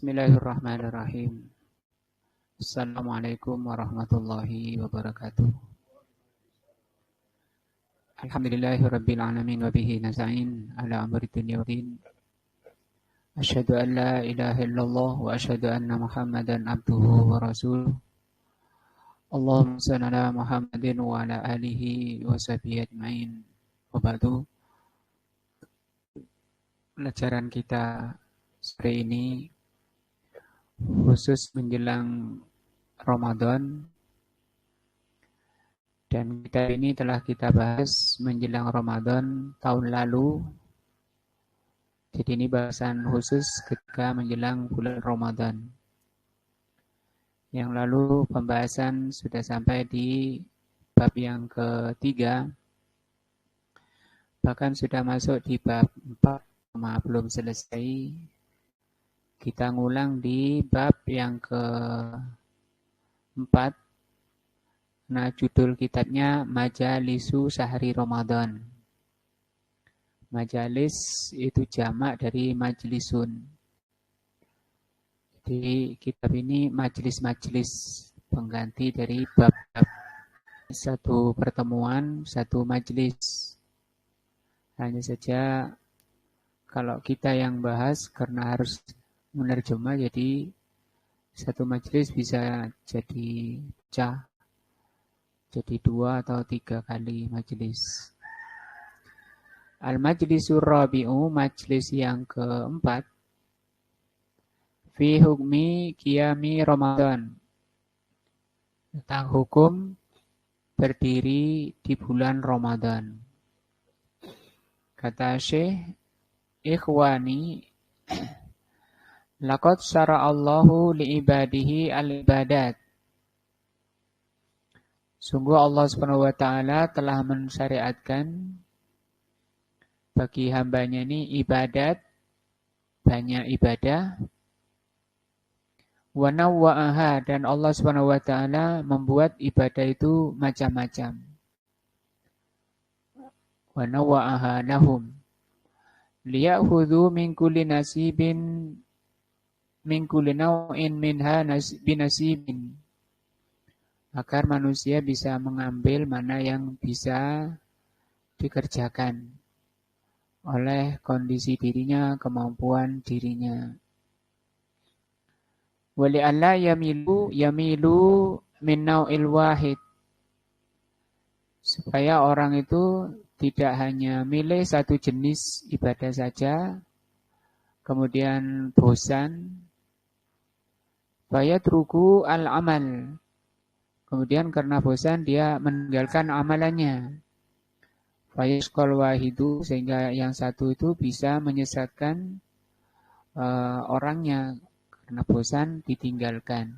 Bismillahirrahmanirrahim. Assalamualaikum warahmatullahi wabarakatuh. Alhamdulillahirabbil alamin wa bihi nasta'in ala amri dunya waddin. Asyhadu an la ilaha illallah wa asyhadu anna Muhammadan abduhu wa rasuluh. Allahumma shalli ala Muhammadin wa ala alihi wa sahbihi ajmain. Wa ba'du. Pelajaran kita sore ini khusus menjelang Ramadan, dan kita ini telah kita bahas menjelang Ramadan tahun lalu. Jadi ini bahasan khusus ketika menjelang bulan Ramadan. Yang lalu pembahasan sudah sampai di bab yang ketiga, bahkan sudah masuk di bab 4, belum selesai. Kita ngulang di bab yang keempat. Nah, judul kitabnya Majalisu Sahri Ramadan. Majalis itu jamak dari majlisun. Jadi kitab ini majelis-majelis, pengganti dari bab-bab. Satu pertemuan, satu majelis. Hanya saja kalau kita yang bahas karena harus menerjemah, jadi satu majelis bisa jadi pecah, jadi 2 atau 3 kali majelis. Al-majlisur rabi'u, majelis yang keempat. Fi hukmi qiyami Ramadan, tentang hukum berdiri di bulan Ramadan. Kata Syekh, ikhwani, laqad syara'allahu li'ibadihi al-ibadat. Sungguh Allah SWT telah mensyariatkan bagi hambanya ini ibadat, banyak ibadah. Wa nawwa'aha, dan Allah SWT membuat ibadah itu macam-macam. Wa nawwa'aha lahum liya'khudhu min kulli nasibin min kulli naw'in minha binasibin, agar manusia bisa mengambil mana yang bisa dikerjakan oleh kondisi dirinya, kemampuan dirinya. Wali alla yamilu min naw'il wahid, supaya orang itu tidak hanya milih satu jenis ibadah saja, kemudian bosan. Fayatruku al-amal, kemudian karena bosan dia meninggalkan amalannya. Fayasqal wahidu, sehingga yang satu itu bisa menyesatkan orangnya, karena bosan ditinggalkan.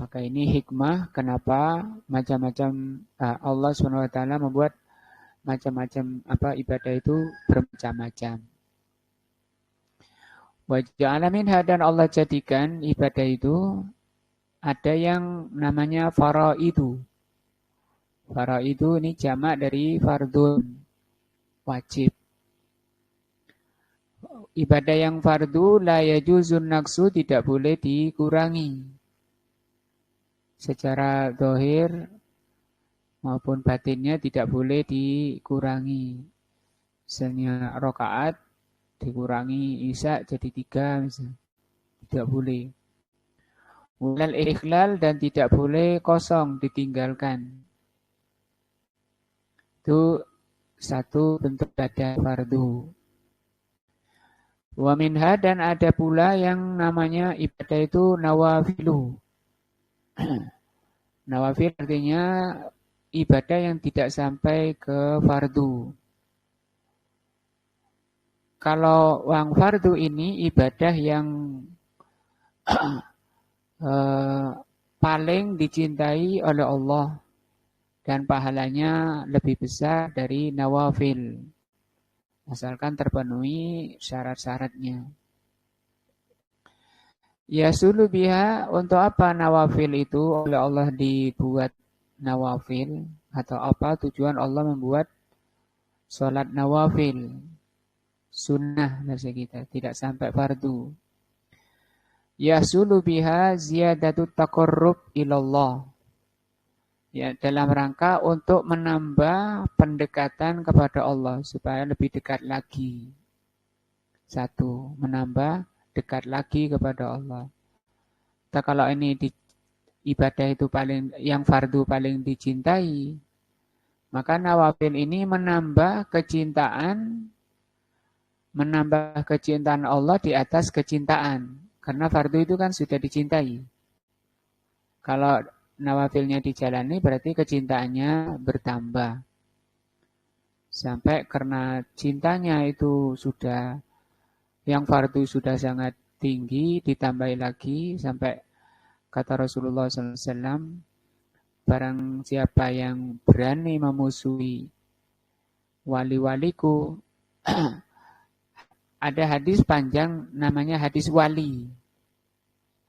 Maka ini hikmah kenapa macam-macam Allah SWT membuat macam-macam ibadah itu bermacam-macam. Wa ja'ala minha, dan Allah jadikan ibadah itu ada yang namanya faraidu. Faraidu ini jamak dari fardun, wajib. Ibadah yang fardu la yajuzun naqsu, tidak boleh dikurangi secara zahir maupun batinnya, tidak boleh dikurangi. Misalnya rakaat dikurangi isya jadi 3 misalnya, tidak boleh. Walal ikhlal, dan tidak boleh kosong ditinggalkan. Itu satu bentuk ibadah fardu. Wa minha, dan ada pula yang namanya ibadah itu nawafilu. Nawafil artinya ibadah yang tidak sampai ke fardu. Kalau yang fardu ini ibadah yang paling dicintai oleh Allah dan pahalanya lebih besar dari nawafil, asalkan terpenuhi syarat-syaratnya. Yasulu biha, untuk apa nawafil itu oleh Allah dibuat nawafil, atau apa tujuan Allah membuat sholat nawafil? sunnah bahasa kita, tidak sampai fardu. Yahsulu biha ziyadatut taqarrub ilallah. Ya, dalam rangka untuk menambah pendekatan kepada Allah supaya lebih dekat lagi. Satu, menambah dekat lagi kepada Allah. Nah, kalau ini ibadah itu paling yang fardu paling dicintai, maka nawafil ini menambah kecintaan Allah di atas kecintaan. Karena fardu itu kan sudah dicintai. Kalau nawafilnya dijalani berarti kecintaannya bertambah. Sampai karena cintanya itu sudah, yang fardu sudah sangat tinggi, ditambah lagi sampai kata Rasulullah SAW, barang siapa yang berani memusuhi wali-waliku, ada hadis panjang namanya hadis wali.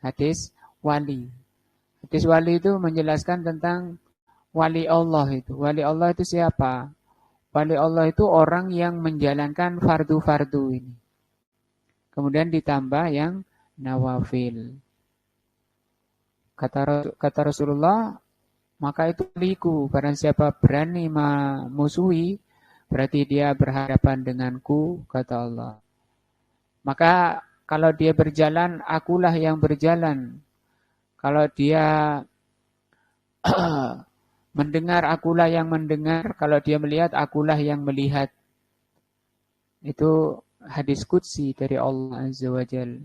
Hadis wali. Hadis wali itu menjelaskan tentang wali Allah itu. Wali Allah itu siapa? Wali Allah itu orang yang menjalankan fardu-fardu ini. Kemudian ditambah yang nawafil. Kata Rasulullah, maka itu waliku. Barang siapa berani memusuhi, berarti dia berhadapan denganku, kata Allah. Maka kalau dia berjalan, akulah yang berjalan. Kalau dia mendengar, akulah yang mendengar. Kalau dia melihat, akulah yang melihat. Itu hadis qudsi dari Allah Azza wa Jalla.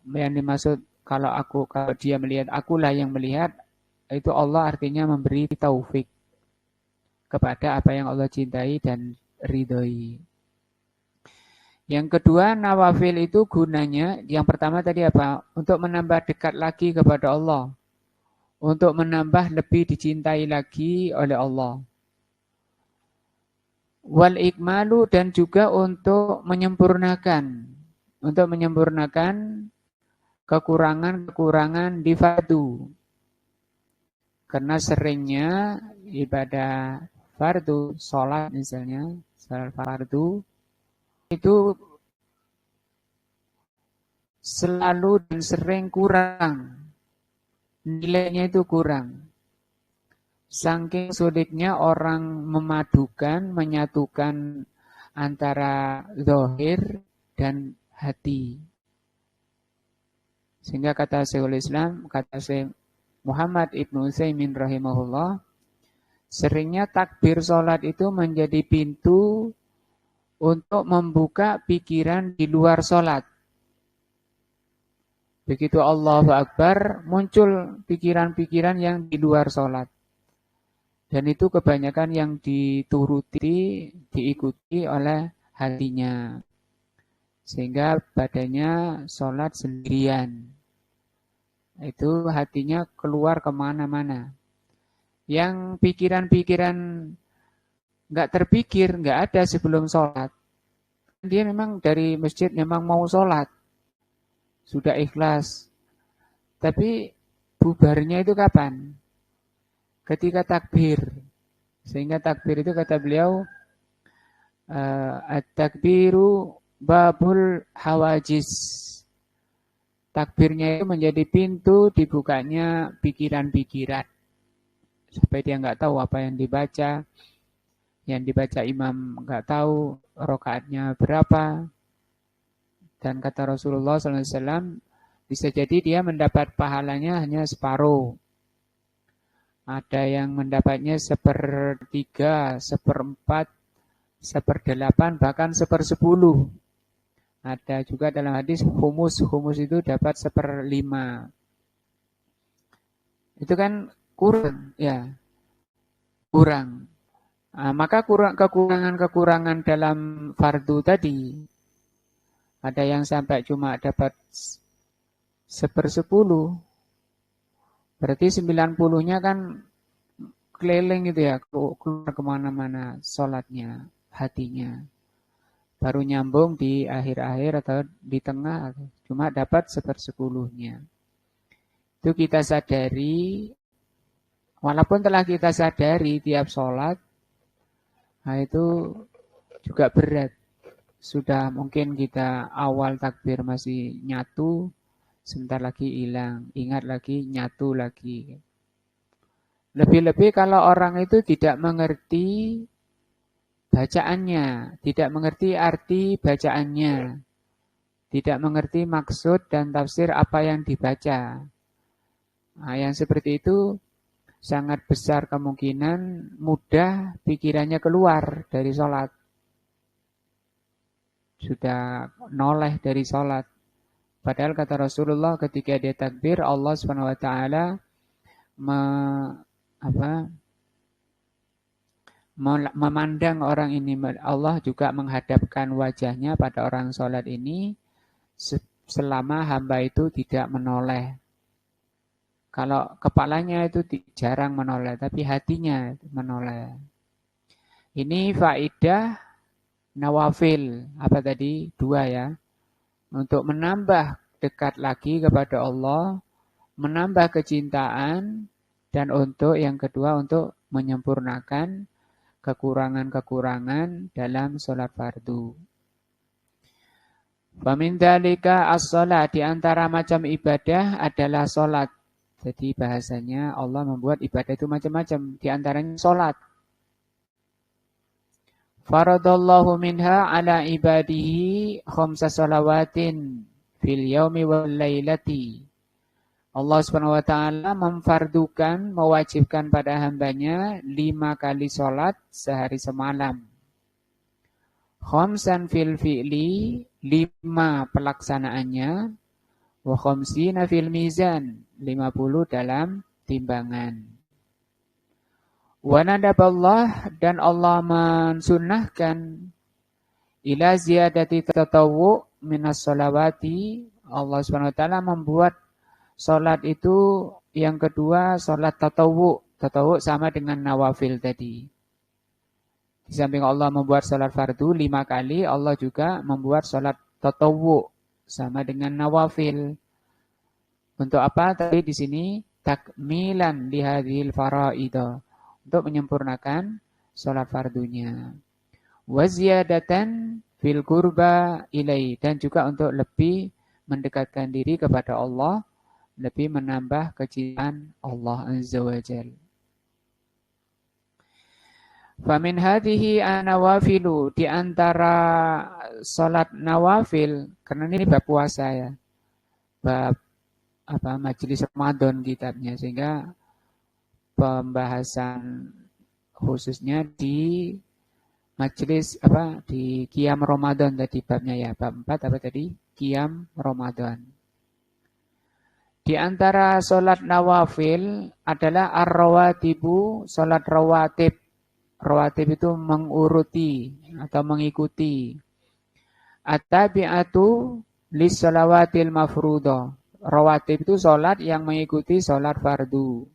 Yang dimaksud kalau dia melihat, akulah yang melihat, itu Allah artinya memberi taufik kepada apa yang Allah cintai dan ridhoi. Yang kedua, nawafil itu gunanya, yang pertama tadi apa? Untuk menambah dekat lagi kepada Allah. Untuk menambah lebih dicintai lagi oleh Allah. Wal ikmalu, dan juga untuk menyempurnakan kekurangan-kekurangan di fardu. Karena seringnya ibadah fardu, sholat misalnya, sholat fardu, itu selalu dan sering kurang. Nilainya itu kurang. Saking sulitnya orang menyatukan antara zahir dan hati. Sehingga kata Syekhul Islam, kata Syekh Muhammad Ibnu Utsaimin rahimahullah, seringnya takbir sholat itu menjadi pintu untuk membuka pikiran di luar sholat. Begitu Allahu Akbar, muncul pikiran-pikiran yang di luar sholat. Dan itu kebanyakan yang diikuti oleh hatinya. Sehingga badannya sholat sendirian. Itu hatinya keluar kemana-mana. Yang pikiran-pikiran nggak terpikir, nggak ada sebelum sholat. Dia memang dari masjid memang mau sholat. Sudah ikhlas. Tapi bubarnya itu kapan? Ketika takbir. Sehingga takbir itu kata beliau, at-takbiru babul hawajis. Takbirnya itu menjadi pintu dibukanya pikiran-pikiran. Sampai dia nggak tahu apa yang dibaca. Yang dibaca imam nggak tahu rakaatnya berapa. Dan kata Rasulullah SAW, bisa jadi dia mendapat pahalanya hanya separuh. Ada yang mendapatnya 1/3, 1/4, 1/8, bahkan 1/10. Ada juga dalam hadis humus itu dapat 1/5. Itu kan kurang, ya. Kurang. Nah, maka kekurangan-kekurangan dalam fardu tadi, ada yang sampai cuma dapat 1/10. Berarti 90-nya kan keliling gitu ya, keluar kemana-mana sholatnya, hatinya. Baru nyambung di akhir-akhir atau di tengah, cuma dapat 1/10-nya. Itu kita sadari, walaupun telah kita sadari tiap sholat, nah itu juga berat. sudah mungkin kita awal takbir masih nyatu, sebentar lagi hilang, ingat lagi, nyatu lagi. Lebih-lebih kalau orang itu tidak mengerti bacaannya, tidak mengerti arti bacaannya, tidak mengerti maksud dan tafsir apa yang dibaca. Nah, yang seperti itu sangat besar kemungkinan mudah pikirannya keluar dari sholat. Sudah noleh dari sholat. Padahal kata Rasulullah ketika dia takbir, Allah SWT memandang orang ini. Allah juga menghadapkan wajahnya pada orang sholat ini selama hamba itu tidak menoleh. Kalau kepalanya itu jarang menoleh, tapi hatinya menoleh. Ini faidah nawafil. Apa tadi? 2 ya. Untuk menambah dekat lagi kepada Allah, menambah kecintaan, dan untuk yang kedua untuk menyempurnakan kekurangan-kekurangan dalam sholat fardu. Famin dzalika as-shalat, di antara macam ibadah adalah sholat. Jadi bahasanya Allah membuat ibadah itu macam-macam, di antaranya sholat. Faradallahu minha ala ibadihi khamsa shalawatin fil yaumi wal lailati. Allah SWT memfardukan, mewajibkan pada hambanya 5 kali sholat sehari semalam. Khamsan fil fi'li, 5 pelaksanaannya. Wa khamsina fil mizan, 50 dalam timbangan. Wa nadaballah, dan Allah mensunnahkan ila ziyadati tatawwu minas sholawati. Allah SWT membuat sholat itu yang kedua sholat tatawwu. Tatawwu sama dengan nawafil tadi. Di samping Allah membuat sholat fardu 5 kali, Allah juga membuat sholat tatawwu sama dengan nawafil. Untuk apa? Tadi di sini takmilan lihadhil faraidah, untuk menyempurnakan sholat fardunya. Wa ziyadatan fil qurba ilai, dan juga untuk lebih mendekatkan diri kepada Allah, lebih menambah kecintaan Allah Azza wa Jalla. Famin hadhihi an-nawafilu, di antara salat nawafil, karena ini bab puasa ya. Bab majelis Ramadan kitabnya, sehingga pembahasan khususnya di majelis di Qiyam Ramadan tadi babnya ya. Bab 4 apa tadi? Qiyam Ramadan. Di antara salat nawafil adalah ar-rawatibu, salat rawatib. Rawatib itu menguruti atau mengikuti. At-tabi'atu lis-shalawatil mafruḍah. Rawatib itu sholat yang mengikuti sholat fardu.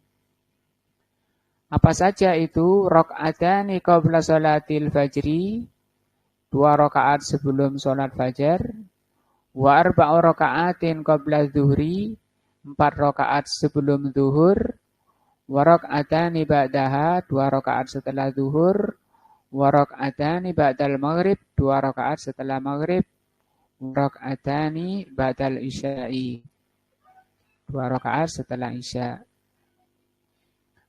Apa saja itu? Rok'atani qabla sholatil fajri, 2 rakaat sebelum sholat fajar. Wa arba'u raka'atin qabla zuhri, 4 rakaat sebelum zuhur. Wa rak'atani ba'daha, 2 rakaat setelah zuhur. Wa rak'atani ba'dal maghrib, 2 rakaat setelah maghrib. Wa rak'atani ba'dal isya'i, 2 rakaat setelah isya.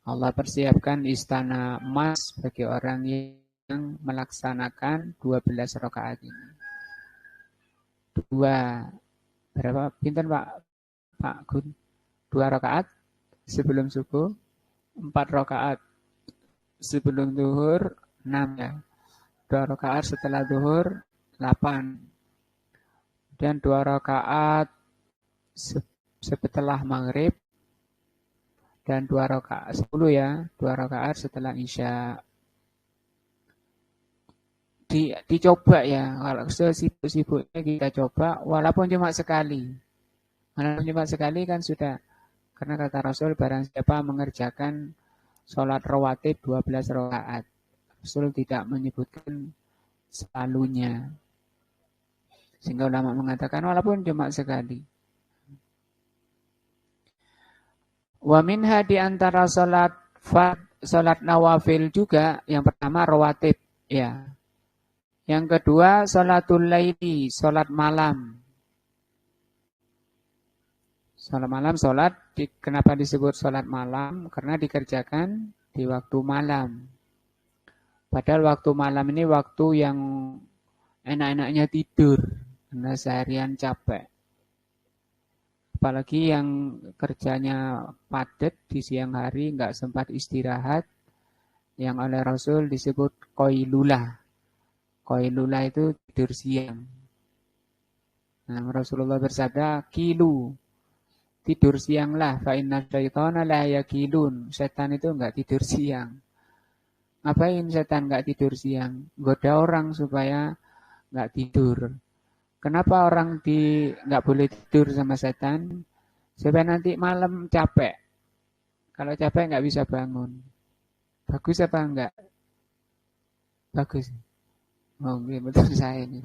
Allah persiapkan istana emas bagi orang yang melaksanakan 12 rakaat ini. 2 berapa? Pinten Pak Gun? 2 rakaat sebelum subuh, 4 rakaat sebelum zuhur, 6 ya. 2 rakaat setelah zuhur, 8. Dan 2 rakaat setelah maghrib, dan 2 rakaat 10 ya, 2 rakaat setelah isya. Dicoba ya, kalau sesibuk-sibuknya kita coba, walaupun cuma sekali. Walaupun cuma sekali kan sudah. Karena kata Rasul, barang siapa mengerjakan sholat rawatib 12 rakaat. Rasul tidak menyebutkan selalunya. Sehingga ulama mengatakan walaupun cuma sekali. Wa minha, di antara sholat nawafil juga, yang pertama rawatib ya. Yang kedua, sholatul laili, sholat malam. Sholat malam, kenapa disebut sholat malam? Karena dikerjakan di waktu malam. Padahal waktu malam ini waktu yang enak-enaknya tidur, karena seharian capek. Apalagi yang kerjanya padat di siang hari, nggak sempat istirahat, yang oleh Rasul disebut qailullah. Qailullah itu tidur siang. Nah, Rasulullah bersabda, kilu, tidur sianglah, fa inna syaitana la yakilun. Setan itu enggak tidur siang. Ngapain setan enggak tidur siang? Goda orang supaya enggak tidur. Kenapa orang enggak boleh tidur sama setan? Supaya nanti malam capek. Kalau capek enggak bisa bangun. Bagus apa enggak? Bagus. Oh, betul saya ini.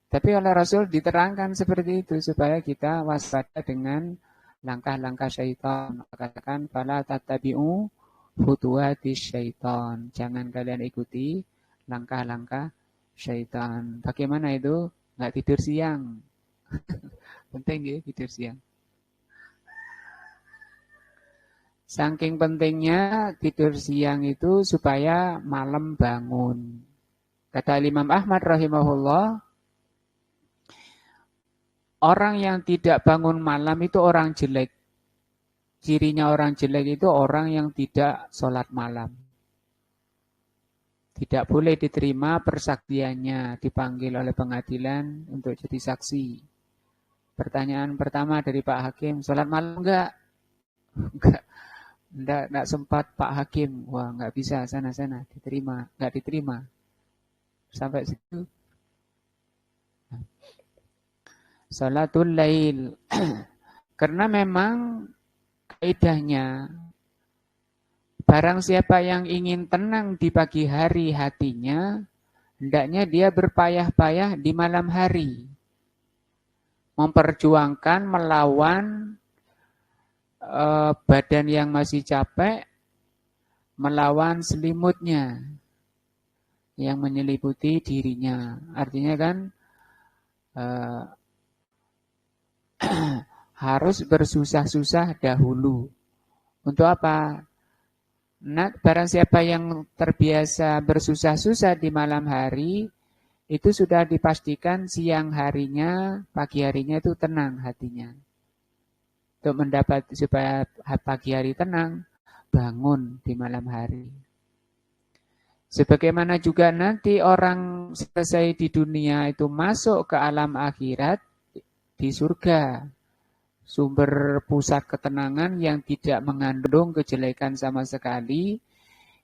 Tapi oleh Rasul diterangkan seperti itu supaya kita waspada dengan langkah-langkah syaitan. Katakan fala tattabi'u khutuwatis syaitan. Jangan kalian ikuti langkah-langkah syaitan. Bagaimana itu? Nggak tidur siang. Penting ya tidur siang. Saking pentingnya tidur siang itu supaya malam bangun. Kata Imam Ahmad rahimahullah, orang yang tidak bangun malam itu orang jelek. Cirinya orang jelek itu orang yang tidak sholat malam. Tidak boleh diterima persaksiannya, dipanggil oleh pengadilan untuk jadi saksi. Pertanyaan pertama dari Pak Hakim, sholat malam enggak? Enggak sempat Pak Hakim. Wah, enggak bisa, sana-sana, diterima. Enggak diterima. Sampai situ. Salatul lail. Karena memang kaidahnya, barang siapa yang ingin tenang di pagi hari hatinya, hendaknya dia berpayah-payah di malam hari. Memperjuangkan, melawan badan yang masih capek, melawan selimutnya yang menyeliputi dirinya. Artinya kan harus bersusah-susah dahulu. Untuk apa? Nah, barang siapa yang terbiasa bersusah-susah di malam hari, itu sudah dipastikan siang harinya, pagi harinya itu tenang hatinya. Untuk mendapat supaya pagi hari tenang, bangun di malam hari. Sebagaimana juga nanti orang selesai di dunia itu masuk ke alam akhirat, di surga. Sumber pusat ketenangan yang tidak mengandung kejelekan sama sekali,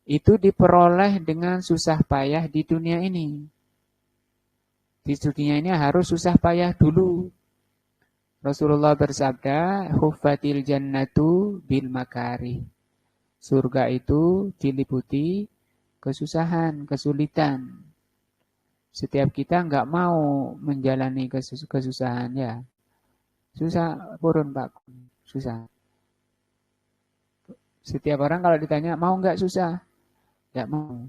itu diperoleh dengan susah payah di dunia ini. Di dunia ini harus susah payah dulu. Rasulullah bersabda, huffatil jannatu bil makari. Surga itu diliputi kesusahan, kesulitan. Setiap kita nggak mau menjalani kesusahan ya. Susah, purun Pak. Susah. Setiap orang kalau ditanya, mau nggak susah? Nggak mau.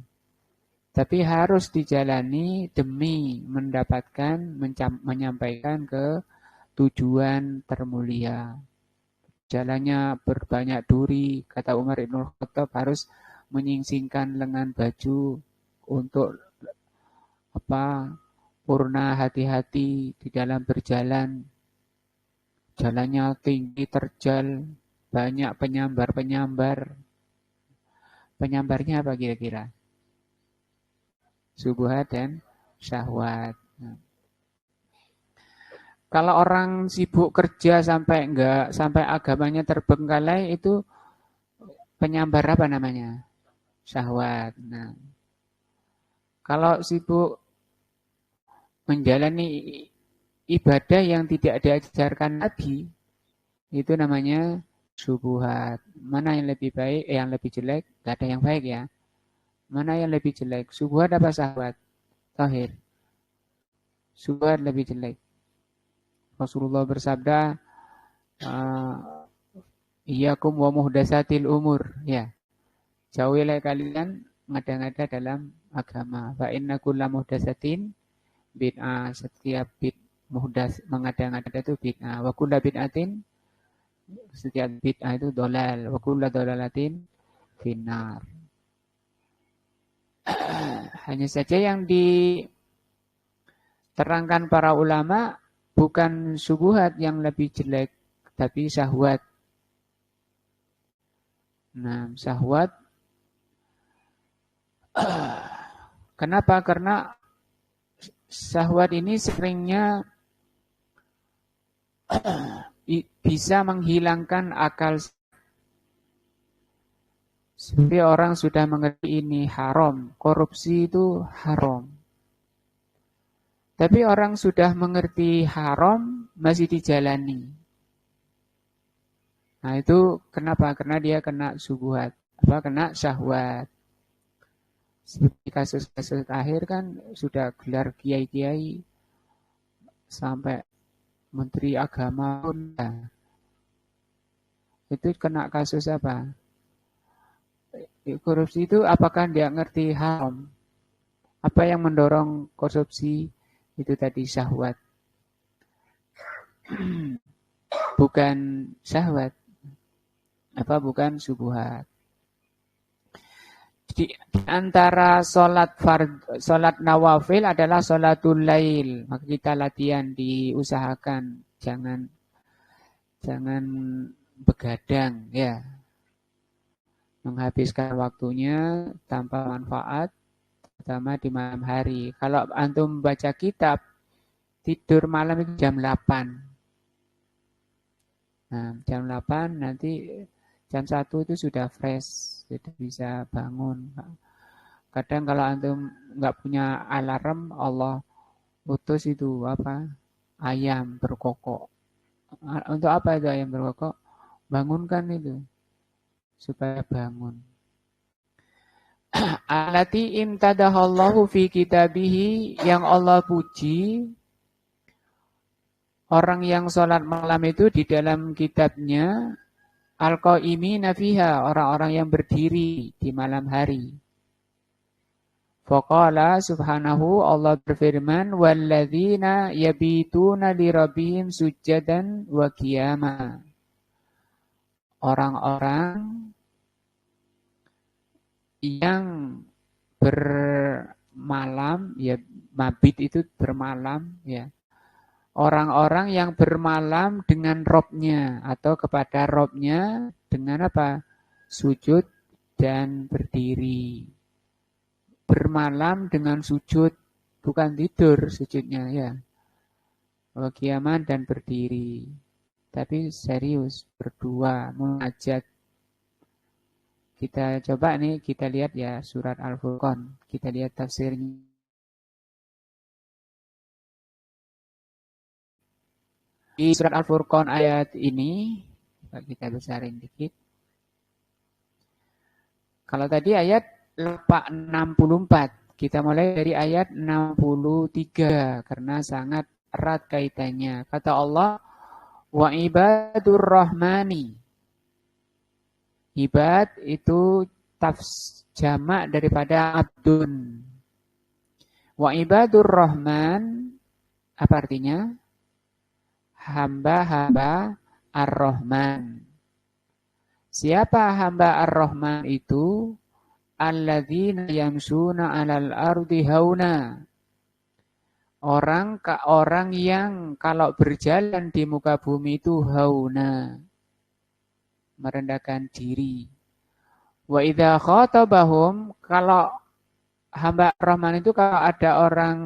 Tapi harus dijalani demi mendapatkan, menyampaikan ke tujuan termulia. Jalannya berbanyak duri, kata Umar Ibn Khattab, harus menyingsingkan lengan baju untuk purna hati-hati di dalam berjalan. Jalannya tinggi, terjal, banyak penyambar-penyambar. Penyambarnya apa kira-kira? Syubhat dan syahwat. Kalau orang sibuk kerja sampai agamanya terbengkalai, itu penyambar apa namanya? Syahwat. Nah, kalau sibuk menjalani ibadah yang tidak diajarkan Nabi, itu namanya syubhat. Mana yang lebih baik, yang lebih jelek? Gak ada yang baik ya. Mana yang lebih jelek? Syubhat apa syahwat? Tahir. Syubhat lebih jelek. Rasulullah bersabda, Iyyakum wa muhdatsatil umur. Ya. Jauhilah kalian mengada-ngada dalam agama. Fa inna kulla muhdatsatin bid'ah. Setiap muhdas mengada-ngada itu bid'ah. Wa kulla bid'atin, setiap bid'ah itu dolal. Wa kulla dolalatin finnar. Hanya saja yang diterangkan para ulama bukan syubhat yang lebih jelek, tapi syahwat. Nah, syahwat. Kenapa? Karena syahwat ini seringnya bisa menghilangkan akal. Seperti orang sudah mengerti ini haram, korupsi itu haram. Tapi orang sudah mengerti haram, masih dijalani. Nah itu kenapa? Karena dia kena syubhat, kena syahwat. Seperti kasus-kasus akhir kan sudah gelar kiai-kiai sampai menteri agama pun. Itu kena kasus apa? Korupsi itu apakah dia ngerti haram? Apa yang mendorong korupsi? Itu tadi syahwat. Bukan syahwat. Bukan syubhat. Di antara sholat nawafil adalah sholatul lail. Maka kita latihan, diusahakan. Jangan begadang, ya. Menghabiskan waktunya tanpa manfaat, terutama di malam hari. Kalau antum baca kitab, tidur malam itu jam 8. Nah, jam 8 nanti jam 1 itu sudah fresh, jadi bisa bangun. Kadang kalau antum nggak punya alarm, Allah utus itu ayam berkokok. Untuk apa itu ayam berkokok? Bangunkan itu, supaya bangun. Allati imtadahallahu fi kitabihi, yang Allah puji orang yang sholat malam itu di dalam kitabnya, al-qaimina fiha, orang-orang yang berdiri di malam hari. Faqala subhanahu, Allah berfirman, walladzina yabituna lirabbihim sujjadan wa qiyama. Orang-orang yang bermalam, ya mabit itu bermalam, ya. Orang-orang yang bermalam dengan Robnya atau kepada Robnya dengan sujud dan berdiri. Bermalam dengan sujud, bukan tidur sujudnya, ya. Waqiyaman dan berdiri. Tapi serius, berdua, munajat. Kita coba nih, kita lihat ya surat Al-Furqan. Kita lihat tafsirnya. Di surat Al-Furqan ayat ini, kita besarin dikit. Kalau tadi ayat 64, kita mulai dari ayat 63, karena sangat erat kaitannya. Kata Allah, wa ibadur rahmani. Ibad itu jamak daripada abdun. Wa ibadur rahman, apa artinya? Hamba-hamba ar-Rahman. Siapa hamba ar-Rahman itu? Alladzina yamsuna 'alal ardi hauna. Orang yang kalau berjalan di muka bumi itu hauna, merendahkan diri. Wa idza khatabahum, kalau hamba Rahman itu kalau ada orang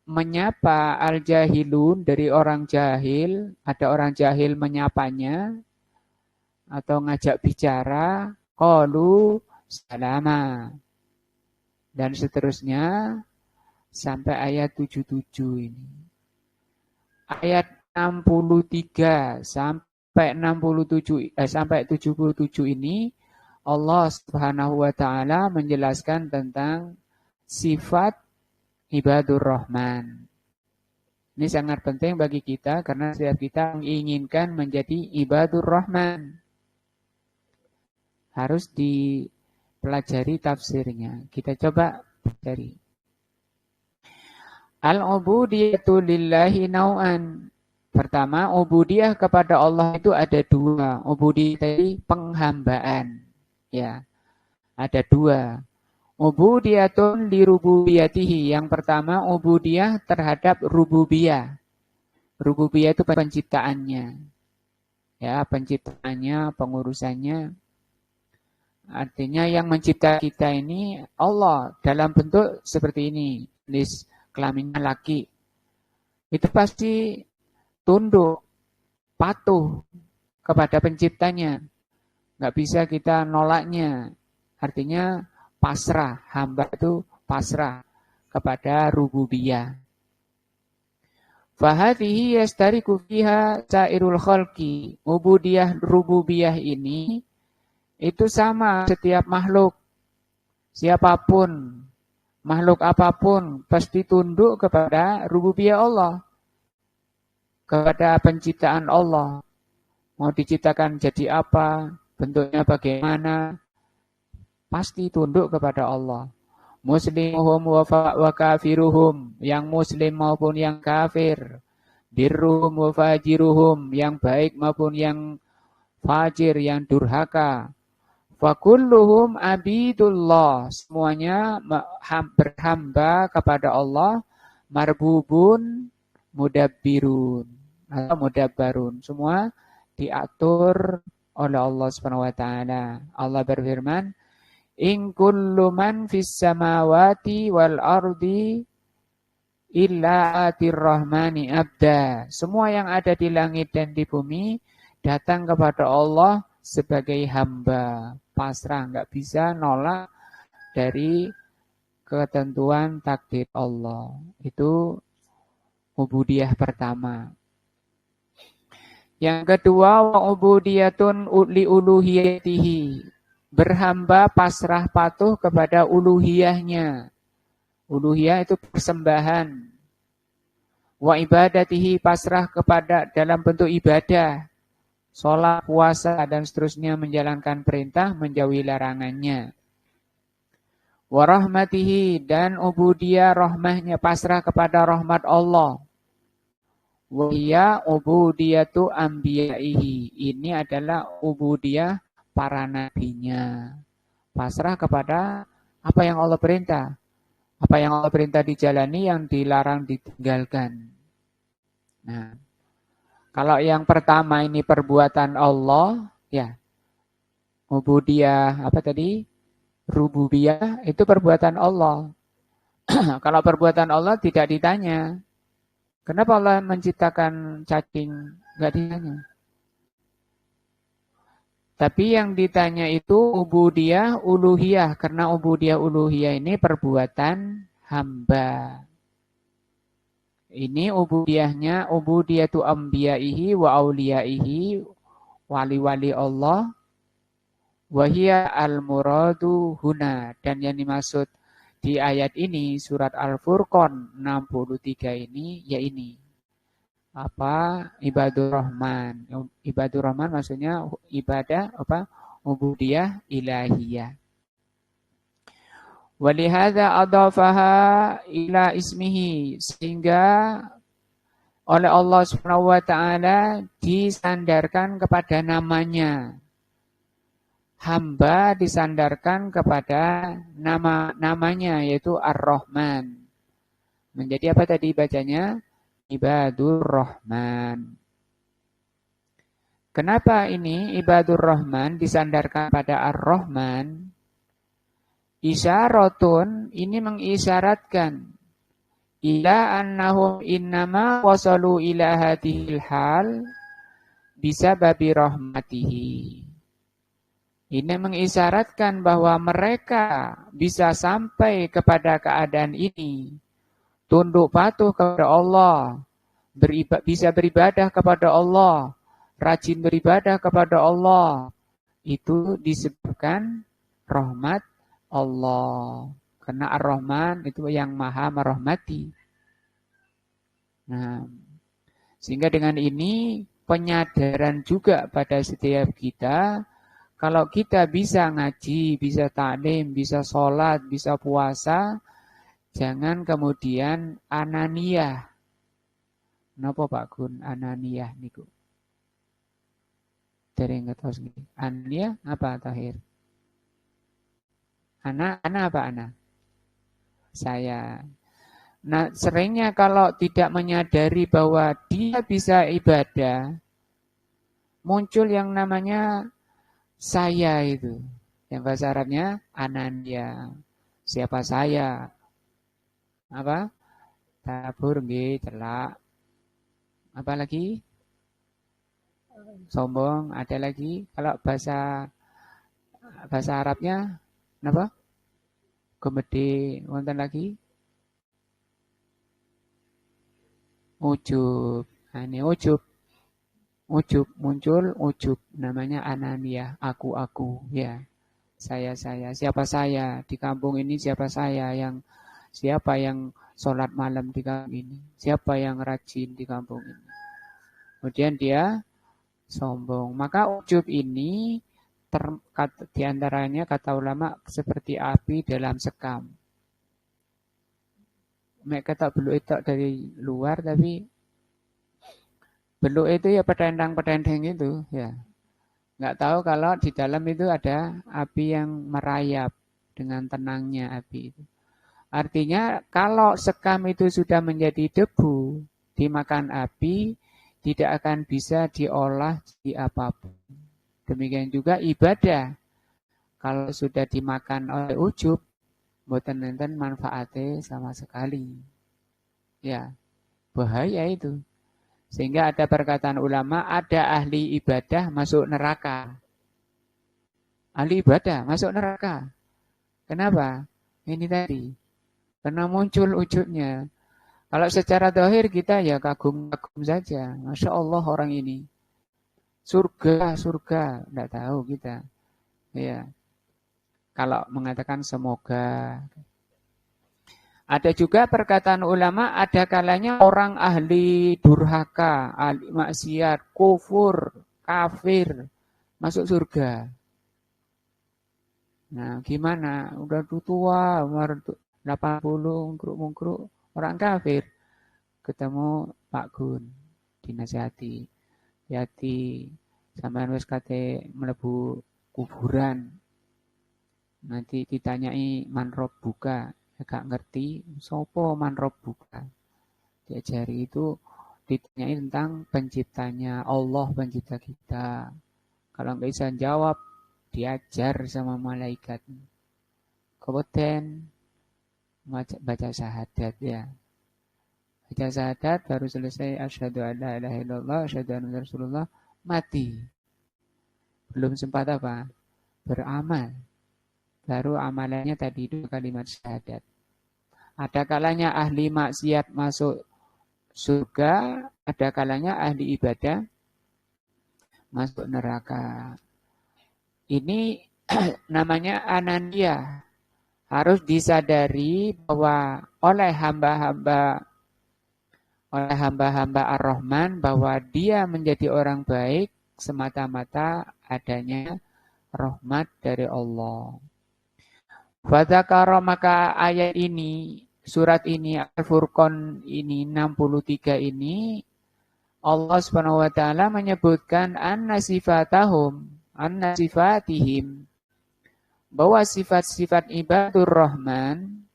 menyapa al-jahilun, dari orang jahil, ada orang jahil menyapanya atau ngajak bicara, qalu salama. Dan seterusnya sampai ayat 77 ini. Ayat 63 sampai 77 ini Allah Subhanahu wa taala menjelaskan tentang sifat ibadur rahman. Ini sangat penting bagi kita karena setiap kita menginginkan menjadi ibadur rahman. Harus pelajari tafsirnya. Kita coba pelajari. Al-ubudiyatu lillahi nau'an. Pertama, ubudiyah kepada Allah itu ada dua. Ubudiyah tadi penghambaan. Ya, ada dua. Ubudiyatun li rububiyatihi. Yang pertama, ubudiyah terhadap rububiyah. Rububiyah itu penciptaannya. Ya, penciptaannya, pengurusannya. Artinya yang mencipta kita ini Allah dalam bentuk seperti ini. Jenis kelaminnya laki. Itu pasti tunduk, patuh kepada penciptanya. Nggak bisa kita nolaknya. Artinya pasrah. Hamba itu pasrah kepada rububiyah. Fahadhihi yastariku fiha sairul khalqi. Ubudiyah rububiyah ini itu sama setiap makhluk. Siapapun, makhluk apapun pasti tunduk kepada rububiyah Allah. Kepada penciptaan Allah. Mau diciptakan jadi apa, bentuknya bagaimana, pasti tunduk kepada Allah. Muslimuhum wa kafiruhum, yang muslim maupun yang kafir. Birruhum wa fajiruhum, yang baik maupun yang fajir, yang durhaka. Fakulluhum abidullah, semuanya berhamba kepada Allah. Marbubun mudabbirun atau mudabbarun, semua diatur oleh Allah Subhanahu wa taala. Allah berfirman, "In kullu man fis samawati wal ardi illa atir rahmani abda." Semua yang ada di langit dan di bumi datang kepada Allah sebagai hamba, pasrah, enggak bisa nolak dari ketentuan takdir Allah. Itu ubudiyah pertama. Yang kedua, wa ubudiyatun li uluhiyatihi. Berhamba pasrah patuh kepada uluhiyahnya. Uluhiyah itu persembahan. Wa ibadatihi, pasrah kepada dalam bentuk ibadah. Sholat, puasa, dan seterusnya, menjalankan perintah, menjauhi larangannya. Wa rahmatihi, dan ubudiyah rahmahnya, pasrah kepada rahmat Allah. Wa hiya ubudiyatu anbiya'ihi. Ini adalah ubudiyah para nabinya. Pasrah kepada apa yang Allah perintah. Apa yang Allah perintah dijalani, yang dilarang ditinggalkan. Nah, kalau yang pertama ini perbuatan Allah, ya. Ubudiyah apa tadi? Rububiyah itu perbuatan Allah. Kalau perbuatan Allah tidak ditanya. Kenapa Allah menciptakan cacing? Enggak ditanya. Tapi yang ditanya itu ubudiyah uluhiyah. Karena ubudiyah uluhiyah ini perbuatan hamba. Ini ubudiyahnya, ubudiyatu anbiya'ihi wa auliyaihi, wali-wali Allah. Wahia al-muradu huna. Dan yang dimaksud di ayat ini, surat Al-Furqan 63 ini, ya ini. Apa? Ibadur Rahman. Ibadur Rahman maksudnya ibadah, apa? Ubudiyah ilahiyah. Walihada adafaha ila ismihi. Sehingga oleh Allah Subhanahu wa taala disandarkan kepada namanya. Hamba disandarkan kepada namanya, yaitu Ar-Rahman. Menjadi apa tadi bacanya? Ibadur Rahman. Kenapa ini Ibadur Rahman disandarkan pada Ar-Rahman? Isyaratun, ini mengisyaratkan ila annahum innama wasalu ila hadhil hal bisa babi rahmatihi. Ini mengisyaratkan bahwa mereka bisa sampai kepada keadaan ini, tunduk patuh kepada Allah, bisa beribadah kepada Allah, rajin beribadah kepada Allah. Itu disebabkan rahmat Allah. Karena Ar-Rahman itu yang maha merahmati. Nah, sehingga dengan ini penyadaran juga pada setiap kita, Kalau kita bisa ngaji, bisa taklim, bisa sholat, bisa puasa, jangan kemudian ananiyah. Napa Pak Gun ananiyah niku? Dereng ngertos nggih. Ananiyah apa Tahir? Ana apa ana? Saya. Nah, seringnya kalau tidak menyadari bahwa dia bisa ibadah, muncul yang namanya saya itu. Yang bahasa Arabnya ananya. Siapa saya? Apa? Tabur nggih, celak. Apa lagi? Sombong, ada lagi. Kalau bahasa Arabnya apa? Gumedhe, wonten lagi? Ujub. Nah, ini ujub. Ujub muncul, ujub namanya ananiyah, aku ya. Saya, siapa saya di kampung ini, siapa yang sholat malam di kampung ini, siapa yang rajin di kampung ini. Kemudian dia sombong. Maka ujub ini diantaranya kata ulama seperti api dalam sekam. Mereka tak beluk itu dari luar, tapi beluk itu ya pedendang-pedendang itu ya. Nggak tahu kalau di dalam itu ada api yang merayap dengan tenangnya api itu. Artinya kalau sekam itu sudah menjadi debu, dimakan api, tidak akan bisa diolah jadi apapun. Demikian juga ibadah. Kalau sudah dimakan oleh ujub, mboten nenten manfaatnya sama sekali. Ya, bahaya itu. Sehingga ada perkataan ulama, ada ahli ibadah masuk neraka. Ahli ibadah masuk neraka. Kenapa? Ini tadi. Karena muncul ujubnya. Kalau secara zahir kita ya kagum-kagum saja. Masya Allah orang ini. Surga. Tidak tahu kita. Ya. Kalau mengatakan semoga. Ada juga perkataan ulama, ada kalanya orang ahli durhaka, ahli maksiat, kufur, kafir, masuk surga. Nah, gimana? Udah tua, umur 80, mungkruk-mungkruk, orang kafir. Ketemu Pak Gun, dinasihati. Hati, sampean wis kate mlebu kuburan. Nanti ditanyai manrob buka. Gak ngerti, sopo manrob buka. Diajari itu ditanyai tentang penciptanya, Allah pencipta kita. Kalau nggak bisa jawab, diajar sama malaikat. Kemudian baca syahadat ya. Baca syahadat baru selesai asyhadu an la ilaha illallah, asyhadu anna rasulullah, mati. Belum sempat apa? Beramal. Baru amalannya tadi 2 kalimat syahadat. Ada kalanya ahli maksiat masuk surga, ada kalanya ahli ibadah masuk neraka. Ini namanya ananiyah. Harus disadari bahwa oleh hamba-hamba Ar-Rahman bahwa dia menjadi orang baik semata-mata adanya rahmat dari Allah. Fadzakara, maka ayat ini, surat ini, Al-Furqan ini, 63 ini, Allah Subhanahu wa taala menyebutkan anna sifatihim, bahwa sifat-sifat ibadur Rahman,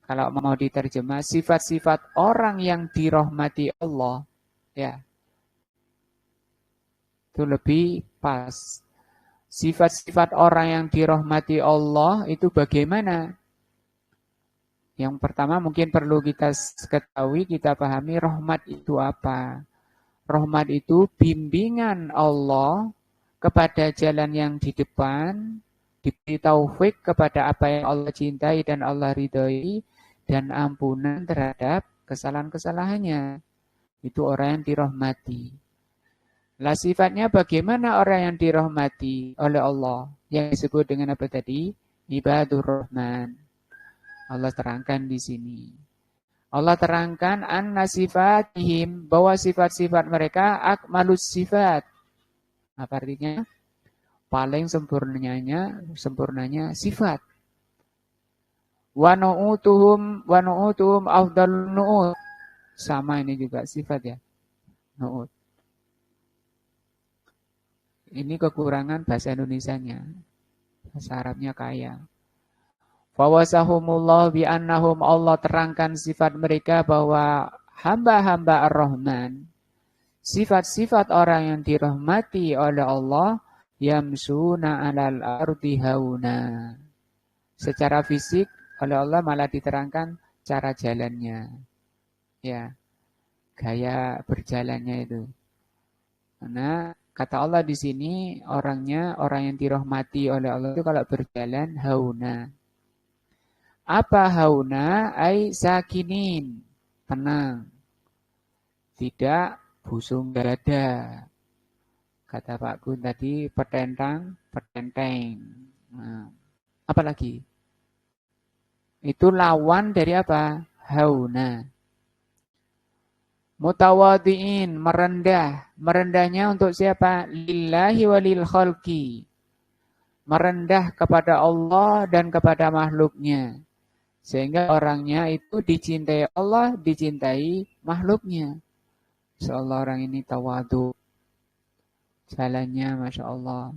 kalau mau diterjemah, sifat-sifat orang yang dirahmati Allah, ya, itu lebih pas. Sifat-sifat orang yang dirahmati Allah itu bagaimana? Yang pertama mungkin perlu kita ketahui, kita pahami rahmat itu apa. Rahmat itu bimbingan Allah kepada jalan yang di depan, diberi taufik kepada apa yang Allah cintai dan Allah ridhoi, dan ampunan terhadap kesalahan-kesalahannya. Itu orang yang dirahmati. Lah sifatnya bagaimana orang yang dirahmati oleh Allah? Yang disebut dengan apa tadi? Ibadur Rahman. Allah terangkan di sini. Allah terangkan anna sifatihim, bahwa sifat-sifat mereka akmalus sifat. Apa artinya? paling sempurnanya sifat. Wa nu'utuhum afdalun nu'ut. Sama ini juga sifat ya. Nu'ut. Ini kekurangan bahasa Indonesianya. Bahasa Arabnya kaya. Fawasahumullah bi'annahum, Allah terangkan sifat mereka bahwa hamba-hamba Ar-Rahman, sifat-sifat orang yang dirahmati oleh Allah, yamsuna 'alal ardi hauna. Secara fisik oleh Allah malah diterangkan cara jalannya. Ya, gaya berjalannya itu. Karena kata Allah di sini orang yang dirahmati oleh Allah itu kalau berjalan hauna. Apa hauna? Ai sakinin, tenang. Tidak busung dada. Kata Pak Gun tadi petenteng. Nah, apa lagi? Itu lawan dari apa? Hauna. Mutawadiin, merendah. Merendahnya untuk siapa? Lillahi walil khalqi. Merendah kepada Allah dan kepada makhluknya. Sehingga orangnya itu dicintai Allah, dicintai makhluknya. Seolah orang ini tawadu. Jalannya Masya Allah.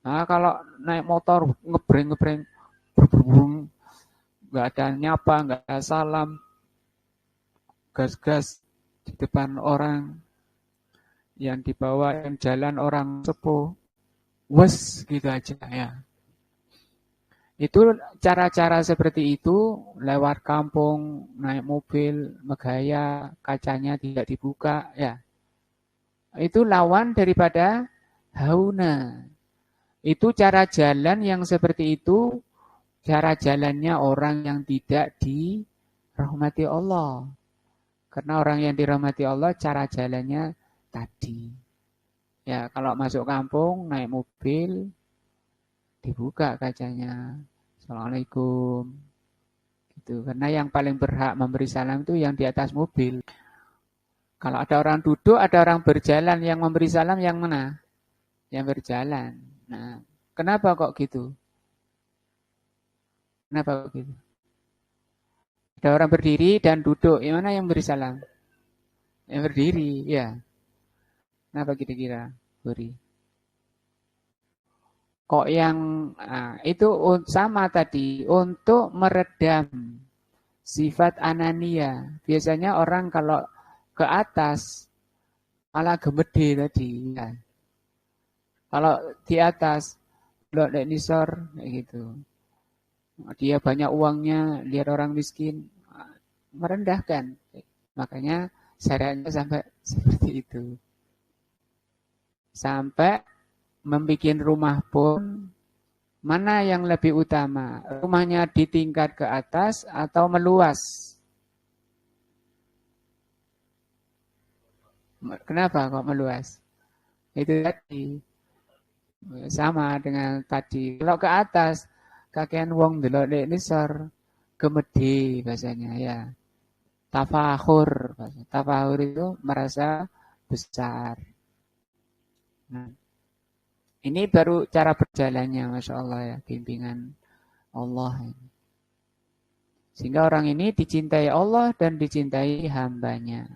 Nah kalau naik motor ngebreng, berbung, nggak ada nyapa, nggak ada salam, gas-gas di depan orang, yang dibawa yang jalan orang sepuh, wes gitu aja ya. Itu cara-cara seperti itu, lewat kampung, naik mobil, megaya, kacanya tidak dibuka, ya. Itu lawan daripada hauna. Itu cara jalan yang seperti itu, cara jalannya orang yang tidak dirahmati Allah. Karena orang yang dirahmati Allah, cara jalannya tadi. Ya, kalau masuk kampung, naik mobil, dibuka kacanya. Assalamualaikum. Gitu. Karena yang paling berhak memberi salam itu yang di atas mobil. Kalau ada orang duduk, ada orang berjalan, yang memberi salam yang mana? Yang berjalan. Nah, kenapa kok gitu? Kenapa kok gitu? Ada orang berdiri dan duduk, yang mana yang beri salam? Yang berdiri, ya. Kenapa kira-kira? Beri. Kok yang itu sama tadi untuk meredam sifat anania. Biasanya orang kalau ke atas malah gemede tadi. Ya. Kalau di atas blok nisor kayak gitu. Dia banyak uangnya, lihat orang miskin, merendahkan. Makanya syariatnya sampai seperti itu. Sampai membikin rumah pun, mana yang lebih utama? Rumahnya di tingkat ke atas atau meluas? Kenapa kok meluas? Itu tadi. Sama dengan tadi. Kalau ke atas, kakean wong delok nek nisor, gemede bahasanya ya. Tafakhur. Tafakhur itu merasa besar. Nah, ini baru cara berjalannya, Masya Allah ya, bimbingan Allah. Sehingga orang ini dicintai Allah dan dicintai hambanya.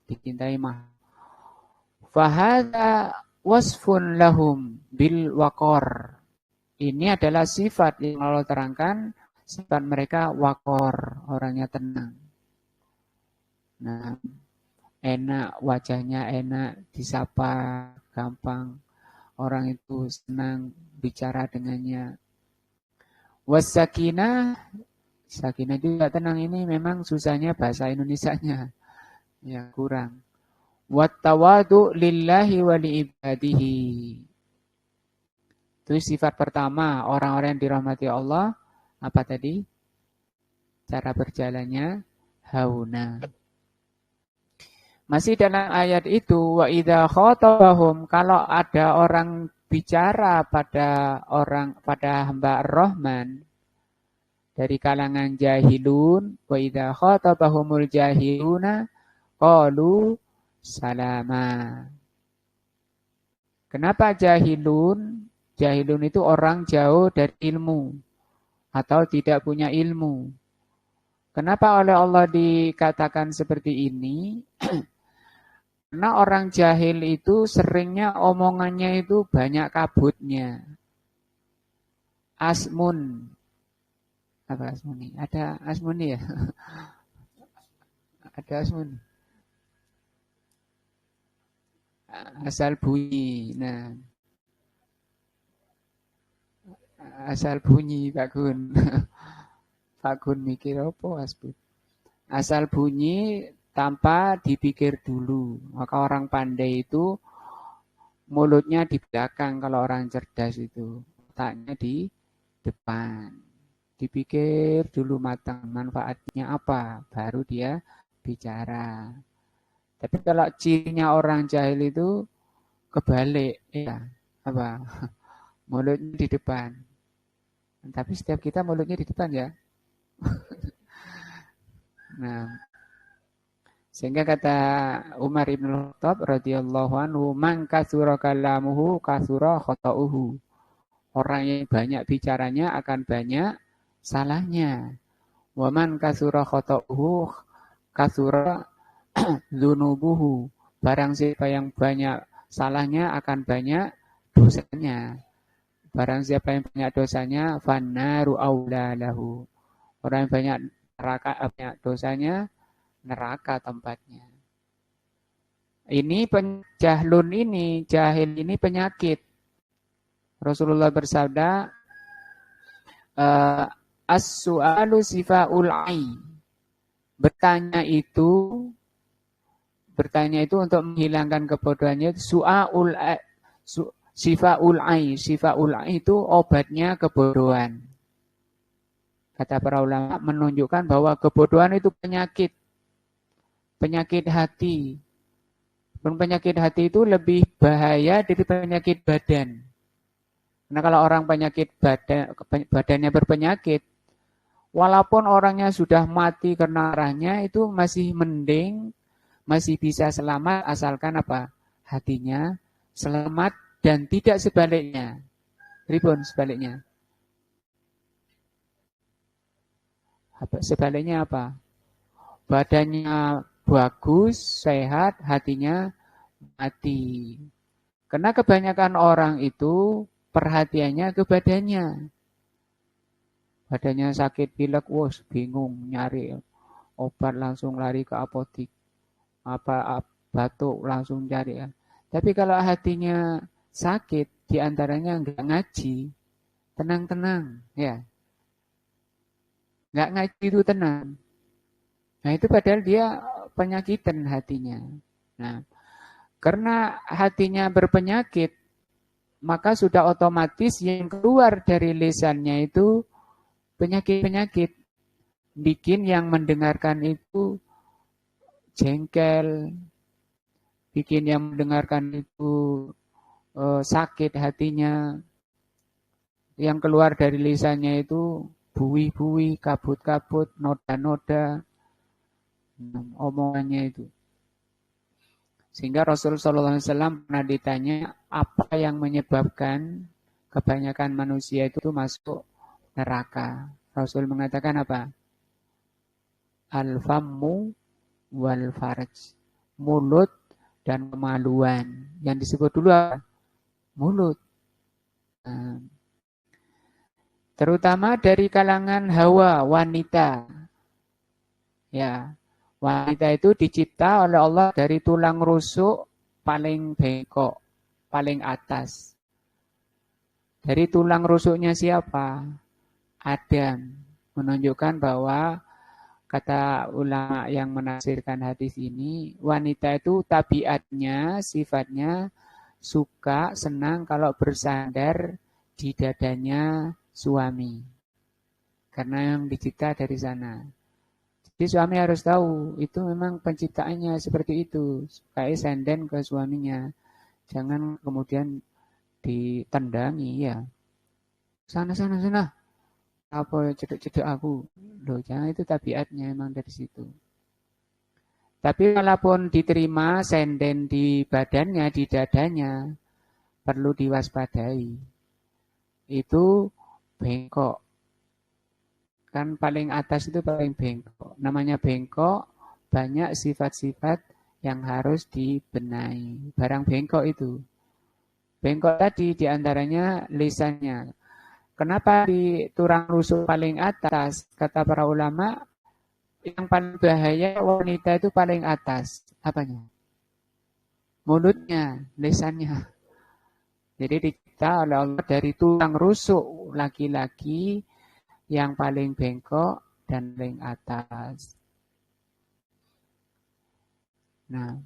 Dicintai makhluk. Fahada wasfun lahum bil waqor. Ini adalah sifat yang Allah terangkan, sifat mereka waqor, orangnya tenang. Nah, enak, wajahnya enak, disapa gampang. Orang itu senang bicara dengannya. Wasakinah, sakinah juga tenang, ini memang susahnya bahasa Indonesianya. Ya, kurang. Wattawadu lillahi wa liibadihi. Itu sifat pertama, orang-orang yang dirahmati Allah. Apa tadi? Cara berjalannya hauna. Masih dalam ayat itu, wa idza khatabahum, kalau ada orang bicara pada hamba Ar-Rahman dari kalangan jahilun, wa idza khatabahumul jahiluna qalu salama. Kenapa jahilun? Jahilun itu orang jauh dari ilmu atau tidak punya ilmu. Kenapa oleh Allah dikatakan seperti ini? Karena orang jahil itu seringnya omongannya itu banyak kabutnya. Asmun. Apa asmuni? Ada asmuni ya? Ada asmuni. Asal bunyi. Nah, asal bunyi Pak Gun. Pak Gun mikir apa asbun? Asal bunyi tanpa dipikir dulu. Maka orang pandai itu mulutnya di belakang kalau orang cerdas itu. Otaknya di depan. Dipikir dulu matang manfaatnya apa, baru dia bicara. Tapi kalau cirinya orang jahil itu kebalik, ya apa? Mulutnya di depan. Tapi setiap kita mulutnya di depan ya. Nah, sehingga kata Umar ibn Khattab radhiyallahu anhu, "Man kasura kalamuhu kasura khata'uhu." Orang yang banyak bicaranya akan banyak salahnya. Wa man kasura khata'uhu kasura dzunubuhu. Barang siapa yang banyak salahnya akan banyak dosanya. Barang siapa yang banyak dosanya fannaru aula lahu. Orang yang banyak banyak dosanya, neraka tempatnya. Ini jahlun ini, jahil ini penyakit. Rasulullah bersabda, as-su'alu sifaul ai. Bertanya itu untuk menghilangkan kebodohannya. Sifaul ai. Sifaul ai itu obatnya kebodohan. Kata para ulama menunjukkan bahwa kebodohan itu penyakit. Penyakit hati. Penyakit hati itu lebih bahaya dari penyakit badan. Karena kalau orang badannya berpenyakit, walaupun orangnya sudah mati karena marahnya, itu masih mending, masih bisa selamat asalkan apa? Hatinya selamat dan tidak sebaliknya. Ribun sebaliknya. Sebaliknya apa? Badannya bagus, sehat, hatinya mati. Karena kebanyakan orang itu perhatiannya ke badannya. Badannya sakit, pilek, wos, bingung, nyari obat langsung lari ke apotik. Batuk langsung cari. Tapi kalau hatinya sakit, diantaranya nggak ngaji, tenang-tenang, ya. Nggak ngaji itu tenang. Nah itu padahal dia penyakitan hatinya. Nah, karena hatinya berpenyakit, maka sudah otomatis yang keluar dari lisannya itu penyakit-penyakit. Bikin yang mendengarkan itu jengkel, bikin yang mendengarkan itu sakit hatinya. Yang keluar dari lisannya itu buih-buih, kabut-kabut, noda-noda, omongannya itu. Sehingga Rasulullah SAW pernah ditanya apa yang menyebabkan kebanyakan manusia itu masuk neraka. Rasul mengatakan apa? Al-fammu wal farj. Mulut dan kemaluan. Yang disebut dulu apa? Mulut. Terutama dari kalangan hawa, wanita. Ya, wanita itu dicipta oleh Allah dari tulang rusuk paling bengkok, paling atas. Dari tulang rusuknya siapa? Adam. Menunjukkan bahwa kata ulama yang menafsirkan hadis ini, wanita itu tabiatnya, sifatnya suka, senang kalau bersandar di dadanya suami. Karena yang dicipta dari sana. Jadi suami harus tahu, itu memang penciptaannya seperti itu. Supaya senden ke suaminya. Jangan kemudian ditendangi ya. Sana. Apa cedek-cedek aku. Loh, jangan, itu tabiatnya memang dari situ. Tapi walaupun diterima senden di badannya, di dadanya, perlu diwaspadai. itu bengkok. Kan paling atas itu paling bengkok. Namanya bengkok, banyak sifat-sifat yang harus dibenahi. Barang bengkok itu. Bengkok tadi diantaranya lisannya. Kenapa di tulang rusuk paling atas? Kata para ulama, yang paling bahaya wanita itu paling atas. Apanya? Mulutnya, lisannya. Jadi dicipta oleh Allah dari tulang rusuk laki-laki yang paling bengkok dan paling atas. Nah,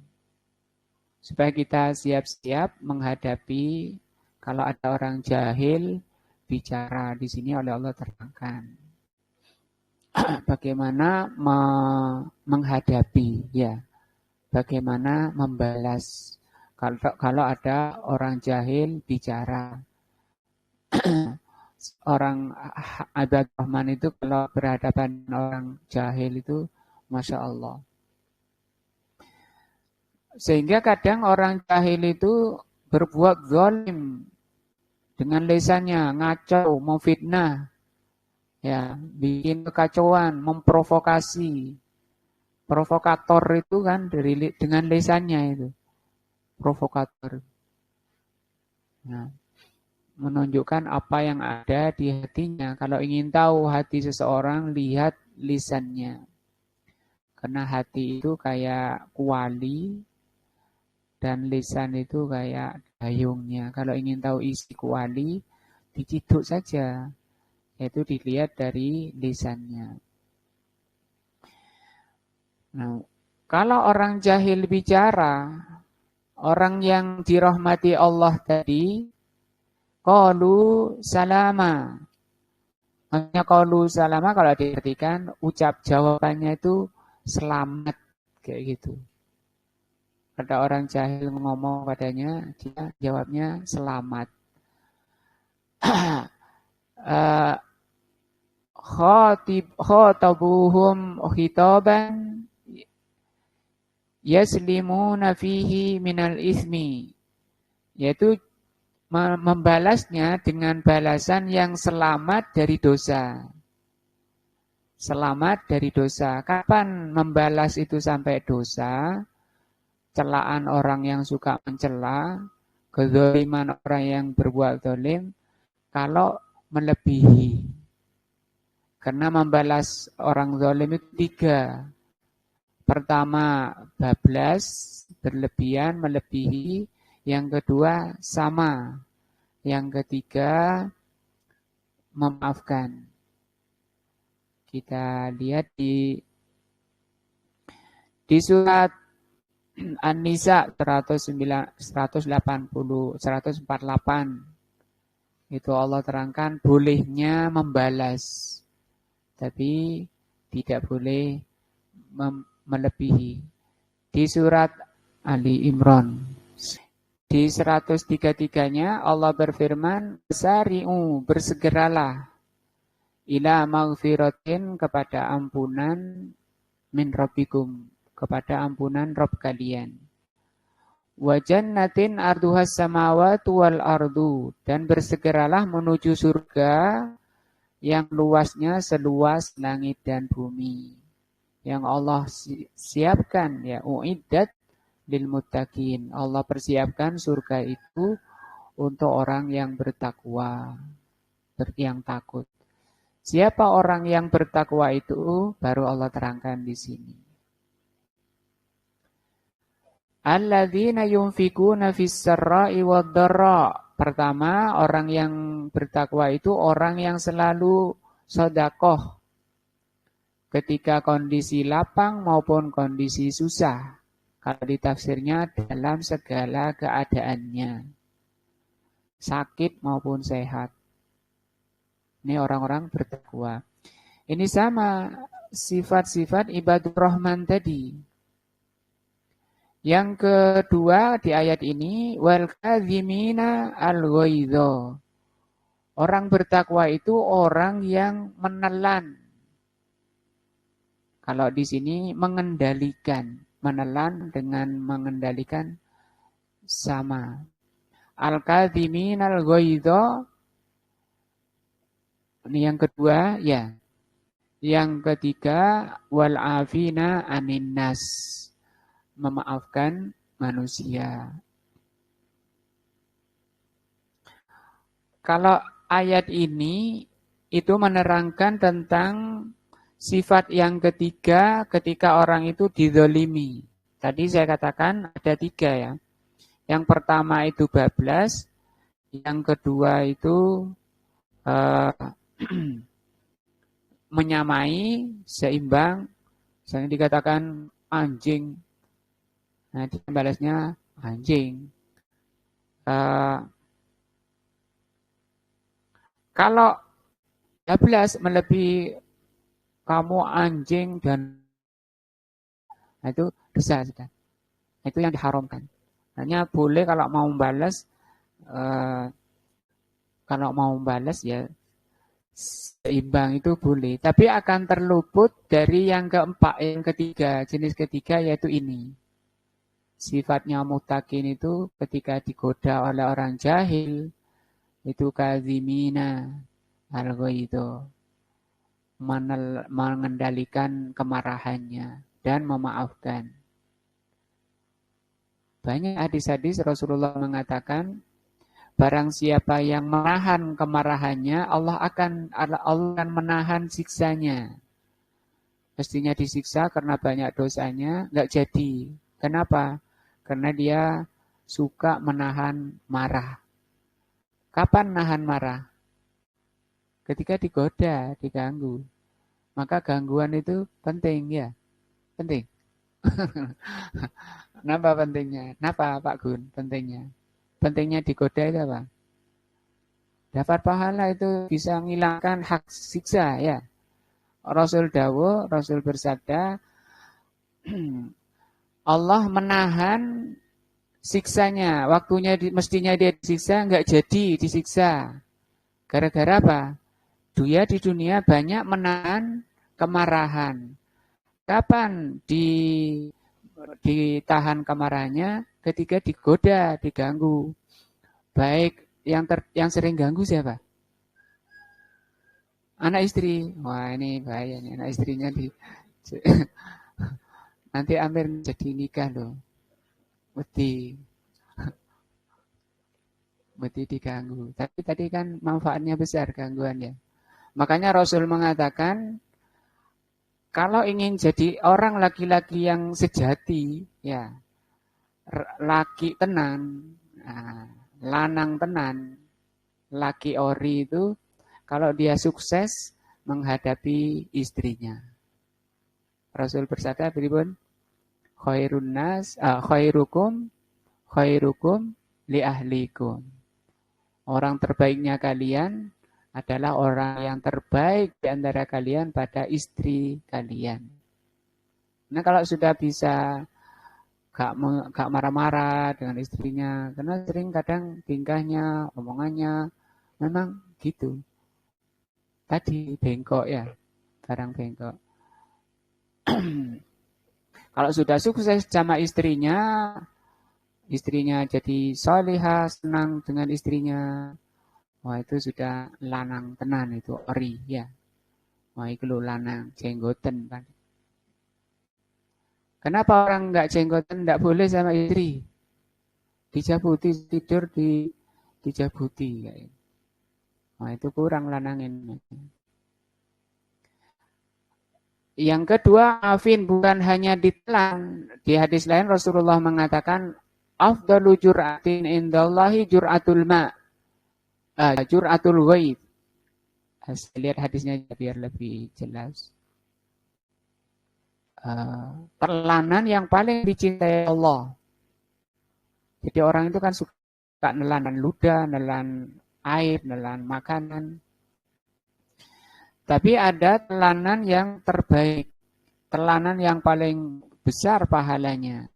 supaya kita siap-siap menghadapi kalau ada orang jahil bicara di sini oleh Allah terangkan. Bagaimana menghadapi, ya, bagaimana membalas kalau ada orang jahil bicara. Orang Abad Rahman itu kalau berhadapan dengan orang jahil itu Masya Allah. Sehingga kadang orang jahil itu berbuat zalim dengan lisannya, ngaco, memfitnah, ya, bikin kekacauan, memprovokasi. Provokator itu kan dengan lisannya itu, provokator. Nah, menunjukkan apa yang ada di hatinya. Kalau ingin tahu hati seseorang, lihat lisannya. Karena hati itu kayak kuali, dan lisan itu kayak dayungnya. Kalau ingin tahu isi kuali, diciduk saja. Yaitu dilihat dari lisannya. Nah, kalau orang jahil bicara, orang yang dirahmati Allah tadi, qalu salama. Maksudnya qalu salama kalau diartikan ucap jawabannya itu selamat, kayak gitu. Ada orang jahil ngomong padanya, dia jawabnya selamat. Khatabuhum khitaban yaslimuna fihi minal ismi. Yaitu membalasnya dengan balasan yang selamat dari dosa. Selamat dari dosa. Kapan membalas itu sampai dosa? Celaan orang yang suka mencela, kezaliman orang yang berbuat zalim, kalau melebihi. Karena membalas orang zalim itu 3. Pertama, bablas, berlebihan, melebihi. Yang kedua, sama. Yang ketiga, memaafkan. Kita lihat di surat An-Nisa 148. Itu Allah terangkan bolehnya membalas. Tapi tidak boleh melebihi. Di surat Ali Imran. Di 133-nya Allah berfirman, "Sari'u, bersegeralah ila maghfiratin, kepada ampunan min rabbikum, kepada ampunan Rabb kalian. Wa jannatin arduhas samawati wal ardu, dan bersegeralah menuju surga yang luasnya seluas langit dan bumi. Yang Allah siapkan, ya, uiddat lil muttaqin. Allah persiapkan surga itu untuk orang yang bertakwa, yang takut. Siapa orang yang bertakwa itu? Baru Allah terangkan di sini. Alladzina yunfikuna fis-sarra'i wad-dharra. Pertama, orang yang bertakwa itu orang yang selalu sedekah ketika kondisi lapang maupun kondisi susah. Kalau ditafsirnya dalam segala keadaannya, sakit maupun sehat. Ini orang-orang bertakwa. Ini sama sifat-sifat ibadur rahman tadi. Yang kedua di ayat ini, wal kadzimina al-ghaidha. Orang bertakwa itu orang yang menelan. Kalau di sini mengendalikan, menelan dengan mengendalikan sama. Al-kadzimina al-ghaidha, Ini yang kedua, ya. Yang ketiga, wal afina anin nas. Memaafkan manusia. Kalau ayat ini itu menerangkan tentang sifat yang ketiga ketika orang itu dizolimi. Tadi saya katakan ada 3 ya. Yang pertama itu bablas, yang kedua itu eh, menyamai, seimbang. Misalnya dikatakan anjing, nah dia balasnya anjing. Eh, kalau bablas melebihi kamu anjing dan nah itu dosa sudah. Itu yang diharamkan. Hanya boleh kalau mau balas eh, kalau mau balas ya seimbang itu boleh, tapi akan terluput dari yang keempat, yang ketiga, jenis ketiga yaitu ini. Sifatnya mutakin itu ketika digoda oleh orang jahil, itu kazimina, itu mengendalikan kemarahannya dan memaafkan. Banyak hadis-hadis Rasulullah mengatakan, barang siapa yang menahan kemarahannya, Allah akan menahan siksanya. Mestinya disiksa karena banyak dosanya, nggak jadi. Kenapa? Karena dia suka menahan marah. Kapan nahan marah? Ketika digoda, diganggu. Maka gangguan itu penting ya, penting. Kenapa pentingnya? Kenapa Pak Gun pentingnya? Pentingnya digoda itu apa? Dapat pahala itu bisa menghilangkan hak siksa ya. Rasul dawuh, Rasul bersabda, Allah menahan siksanya. Waktunya mestinya dia disiksa, nggak jadi disiksa. Gara-gara apa? Dia di dunia banyak menahan kemarahan. Kapan ditahan kemarahannya? Ketika digoda, diganggu. Baik yang sering ganggu siapa? Anak istri. Wah ini bahaya nih, anak istrinya nanti Amir jadi nikah loh. Mesti diganggu. Tapi tadi kan manfaatnya besar gangguannya. Makanya Rasul mengatakan, kalau ingin jadi orang laki-laki yang sejati, ya laki tenan, nah, lanang tenan, laki ori itu kalau dia sukses menghadapi istrinya. Rasul bersabda, pripun? Khairun nas, khairukum li ahlikum. Orang terbaiknya kalian adalah orang yang terbaik di antara kalian pada istri kalian. Nah kalau sudah bisa gak marah-marah dengan istrinya, karena sering kadang tingkahnya, omongannya memang gitu. Tadi bengkok ya, barang bengkok. Kalau sudah sukses sama istrinya jadi solihah, senang dengan istrinya, wah itu sudah lanang tenan, itu ori ya. Wah itu lo lanang, jenggoten kan. Kenapa orang nggak jenggoten nggak boleh sama istri? Dijabuti tidur dijabuti kayak. Wah itu kurang lanangin. Yang kedua, afin bukan hanya ditelan. Di hadis lain Rasulullah mengatakan, afdalu jur'atin indallahi jur'atul ma. Jur'atul ghaib. Saya lihat hadisnya biar lebih jelas. Telanan yang paling dicintai Allah. Jadi orang itu kan suka nelan ludah, nelan air, nelan makanan. Tapi ada telanan yang terbaik. Telanan yang paling besar pahalanya.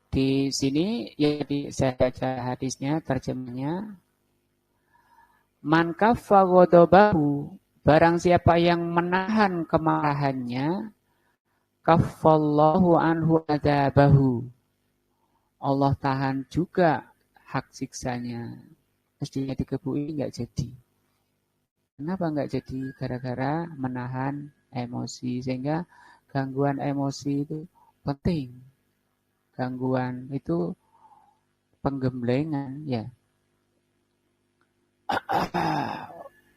Di sini ya saya baca hadisnya, terjemahnya. Man kaffa ghadabahu, barang siapa yang menahan kemarahannya, kaffallahu anhu adzabahu. Allah tahan juga hak siksanya. Mestinya dikebui nggak jadi. Kenapa enggak jadi? Gara-gara menahan emosi. Sehingga gangguan emosi itu penting. Gangguan itu penggemblengan, ya.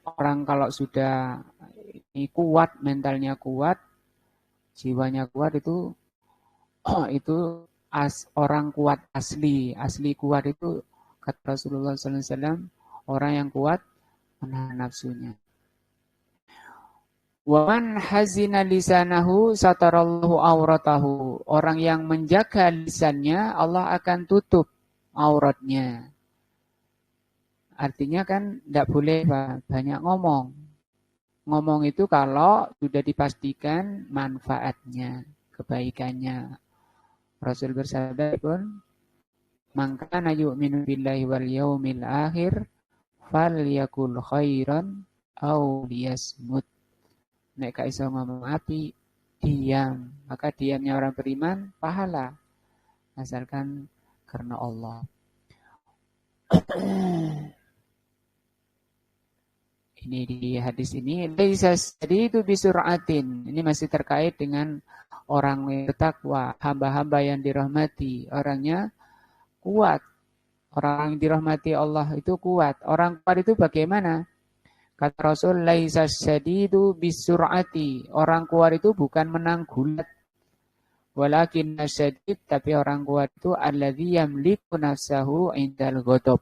Orang kalau sudah ini kuat, mentalnya kuat, jiwanya kuat itu itu orang kuat asli. Asli kuat itu kata Rasulullah SAW, orang yang kuat menahan nafsunya. Waman hazina lisanahu satarallahu auratahu. Orang yang menjaga lisannya, Allah akan tutup auratnya. Artinya kan tidak boleh banyak ngomong. Ngomong itu kalau sudah dipastikan manfaatnya, kebaikannya. Rasul bersabda pun, "Man kana yu'minu billahi wal yaumil akhir falyakul khairan aw liyasmut." Nek gak iso ngomong api, diam. Maka diamnya orang beriman pahala. Asalkan karena Allah. Ini di hadis ini, laisa sadidu bisur'atin. Ini masih terkait dengan orang yang bertakwa, hamba-hamba yang dirahmati. Orangnya kuat. Orang yang dirahmati Allah itu kuat. Orang kuat itu bagaimana? Kata Rasul, laisa sadidu bisur'ati. Orang kuat itu bukan menang gulat. Walakin syadid, tapi orang kuat itu alladzi yamliku nafsahu indal ghadab.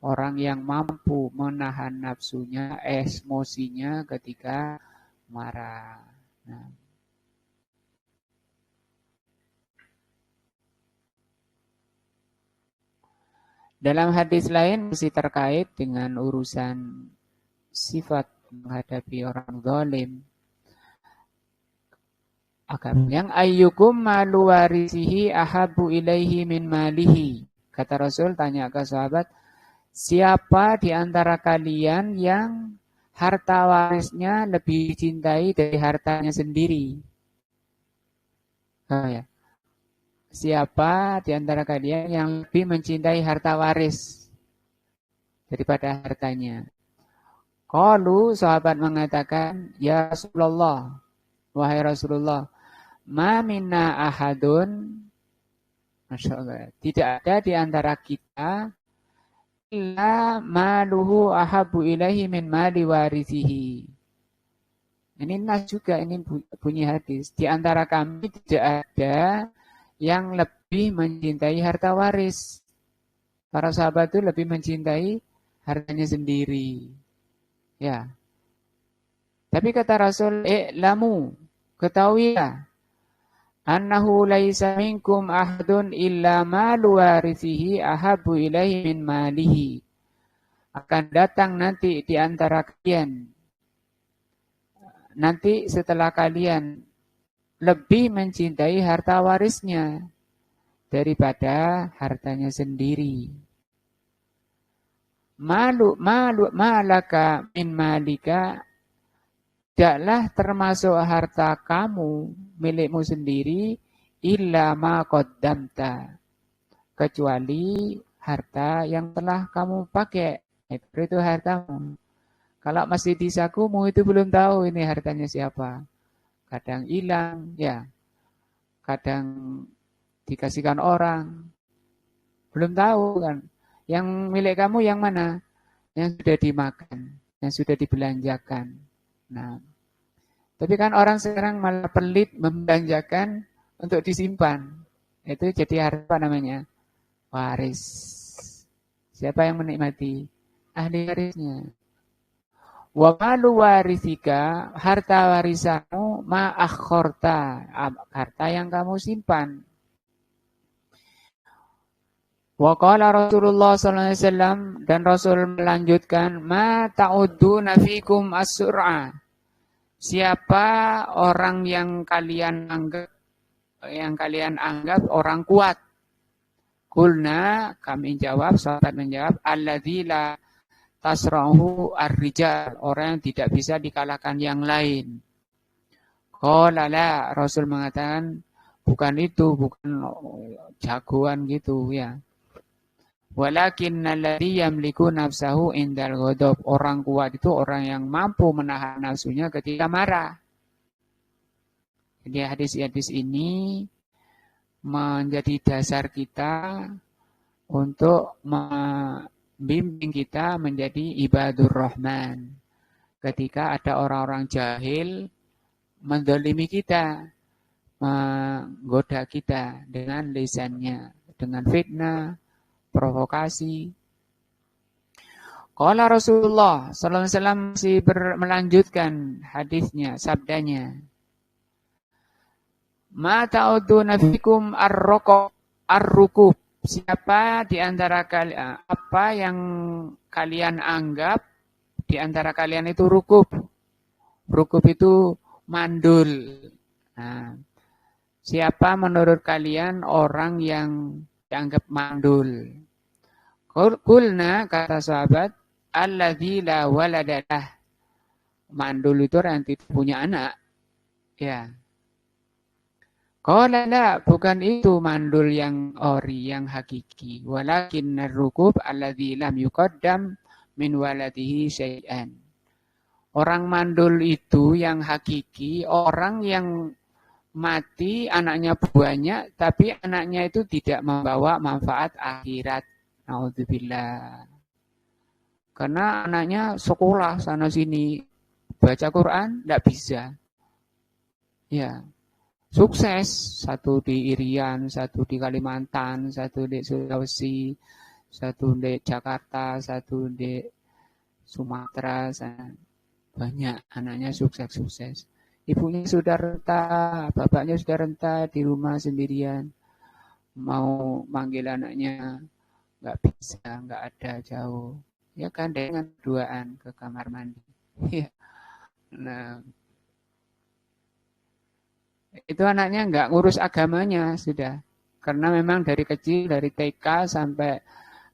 Orang yang mampu menahan nafsunya, emosinya ketika marah. Nah. Dalam hadis lain masih terkait dengan urusan sifat menghadapi orang zalim. Yang ayyukum malu warisihi ahabu ilaihi min malihi. Kata Rasul tanya ke sahabat, siapa di antara kalian yang harta warisnya lebih dicintai dari hartanya sendiri? Oh, ya. Siapa di antara kalian yang lebih mencintai harta waris daripada hartanya? Qalu, sahabat mengatakan, ya Rasulullah, wahai Rasulullah, ma minna ahadun, Masya Allah, tidak ada di antara kita illa maluhu ahabu ilaihi min mali warisihi. Ini nas juga, ini bunyi hadis. Di antara kami tidak ada yang lebih mencintai harta waris. Para sahabat itu lebih mencintai hartanya sendiri. Ya. Tapi kata Rasul, lamu, ketahuilah, annahu laisa minkum ahadun illa malu warithihi ahabu ilaihi min malihi. Akan datang nanti di antara kalian, nanti setelah kalian lebih mencintai harta warisnya daripada hartanya sendiri. Malaka min malika, tidaklah termasuk harta kamu, milikmu sendiri, illa ma qaddamta, kecuali harta yang telah kamu pakai. Itu hartamu. Kalau masih di sakumu itu belum tahu ini hartanya siapa. Kadang hilang, ya. Kadang dikasihkan orang. Belum tahu kan. Yang milik kamu yang mana? Yang sudah dimakan, yang sudah dibelanjakan. Nah, tapi kan orang sekarang malah pelit membelanjakan untuk disimpan. Itu jadi apa namanya? Waris. Siapa yang menikmati? Ahli warisnya. Wa malu warisika, harta warisanmu ma akhorta, harta yang kamu simpan. Wa qala Rasulullah SAW, dan Rasul melanjutkan, ma ta'udduna fikum as-sur'a. Siapa orang yang kalian anggap orang kuat? Kulna, kami jawab, sahabat menjawab, alladzi la tasra'uhu ar-rijal, orang yang tidak bisa dikalahkan yang lain. Qala la, Rasul mengatakan, bukan itu, bukan jagoan gitu ya. Walakinnalladzi yamliku nafsahu indal ghadab. Orang kuat itu orang yang mampu menahan nafsunya ketika marah. Jadi hadis-hadis ini menjadi dasar kita untuk membimbing kita menjadi ibadur rahman. Ketika ada orang-orang jahil mendolimi kita, menggoda kita dengan lisannya, dengan fitnah, provokasi. Qala Rasulullah sallallahu alaihi wasallam masih melanjutkan hadisnya, sabdanya. Ma ta'uduna fikum ar-rukub. Siapa di antara kalian, apa yang kalian anggap di antara kalian itu rukub? Rukub itu mandul. Nah, siapa menurut kalian orang yang dianggap mandul? Qulna, kata sahabat, alladzi la waladalah. Mandul itu orang yang tidak punya anak. Ya. Qala la, bukan itu mandul yang ori, yang hakiki. Walakin ar-rukub alladzi lam yuqaddam min waladihi syai'an. Orang mandul itu yang hakiki, orang yang mati anaknya banyak, tapi anaknya itu tidak membawa manfaat akhirat. Naudzubillah. Karena anaknya sekolah sana sini, baca Quran tidak bisa. Ya, sukses. Satu di Irian, satu di Kalimantan, satu di Sulawesi, satu di Jakarta, satu di Sumatera. Banyak anaknya sukses-sukses. Ibunya sudah renta, bapaknya sudah renta di rumah sendirian. Mau manggil anaknya, nggak bisa, nggak ada, jauh. Ya kan, dengan duaan ke kamar mandi. Nah, itu anaknya nggak ngurus agamanya sudah. Karena memang dari kecil, dari TK sampai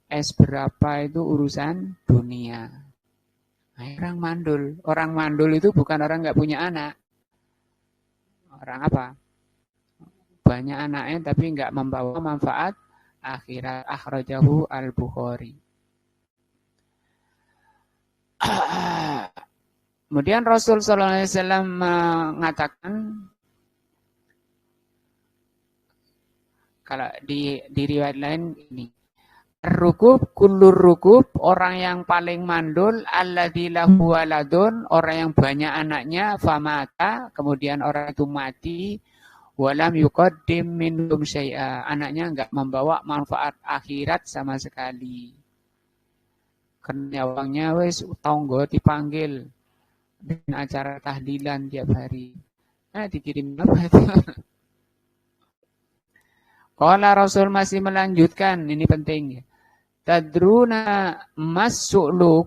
S berapa itu urusan dunia. Orang mandul. Orang mandul itu bukan orang nggak punya anak. Orang apa? Banyak anaknya tapi nggak membawa manfaat akhirat. Akhrajahu al-Bukhari. Kemudian Rasul sallallahu alaihi wasallam mengatakan, kalau di riwayat lain ini, rukub, kullur rukub, orang yang paling mandul, alladzi lahu waladun, orang yang banyak anaknya, famata, kemudian orang itu mati, walam yuqaddim minhum syai'a, anaknya enggak membawa manfaat akhirat sama sekali. Karena uangnya wis tonggo dipanggil dengan acara tahlilan tiap hari. Dikirim apa itu? Qala Rasul masih melanjutkan, ini penting ya. Tadruna mas su'luk.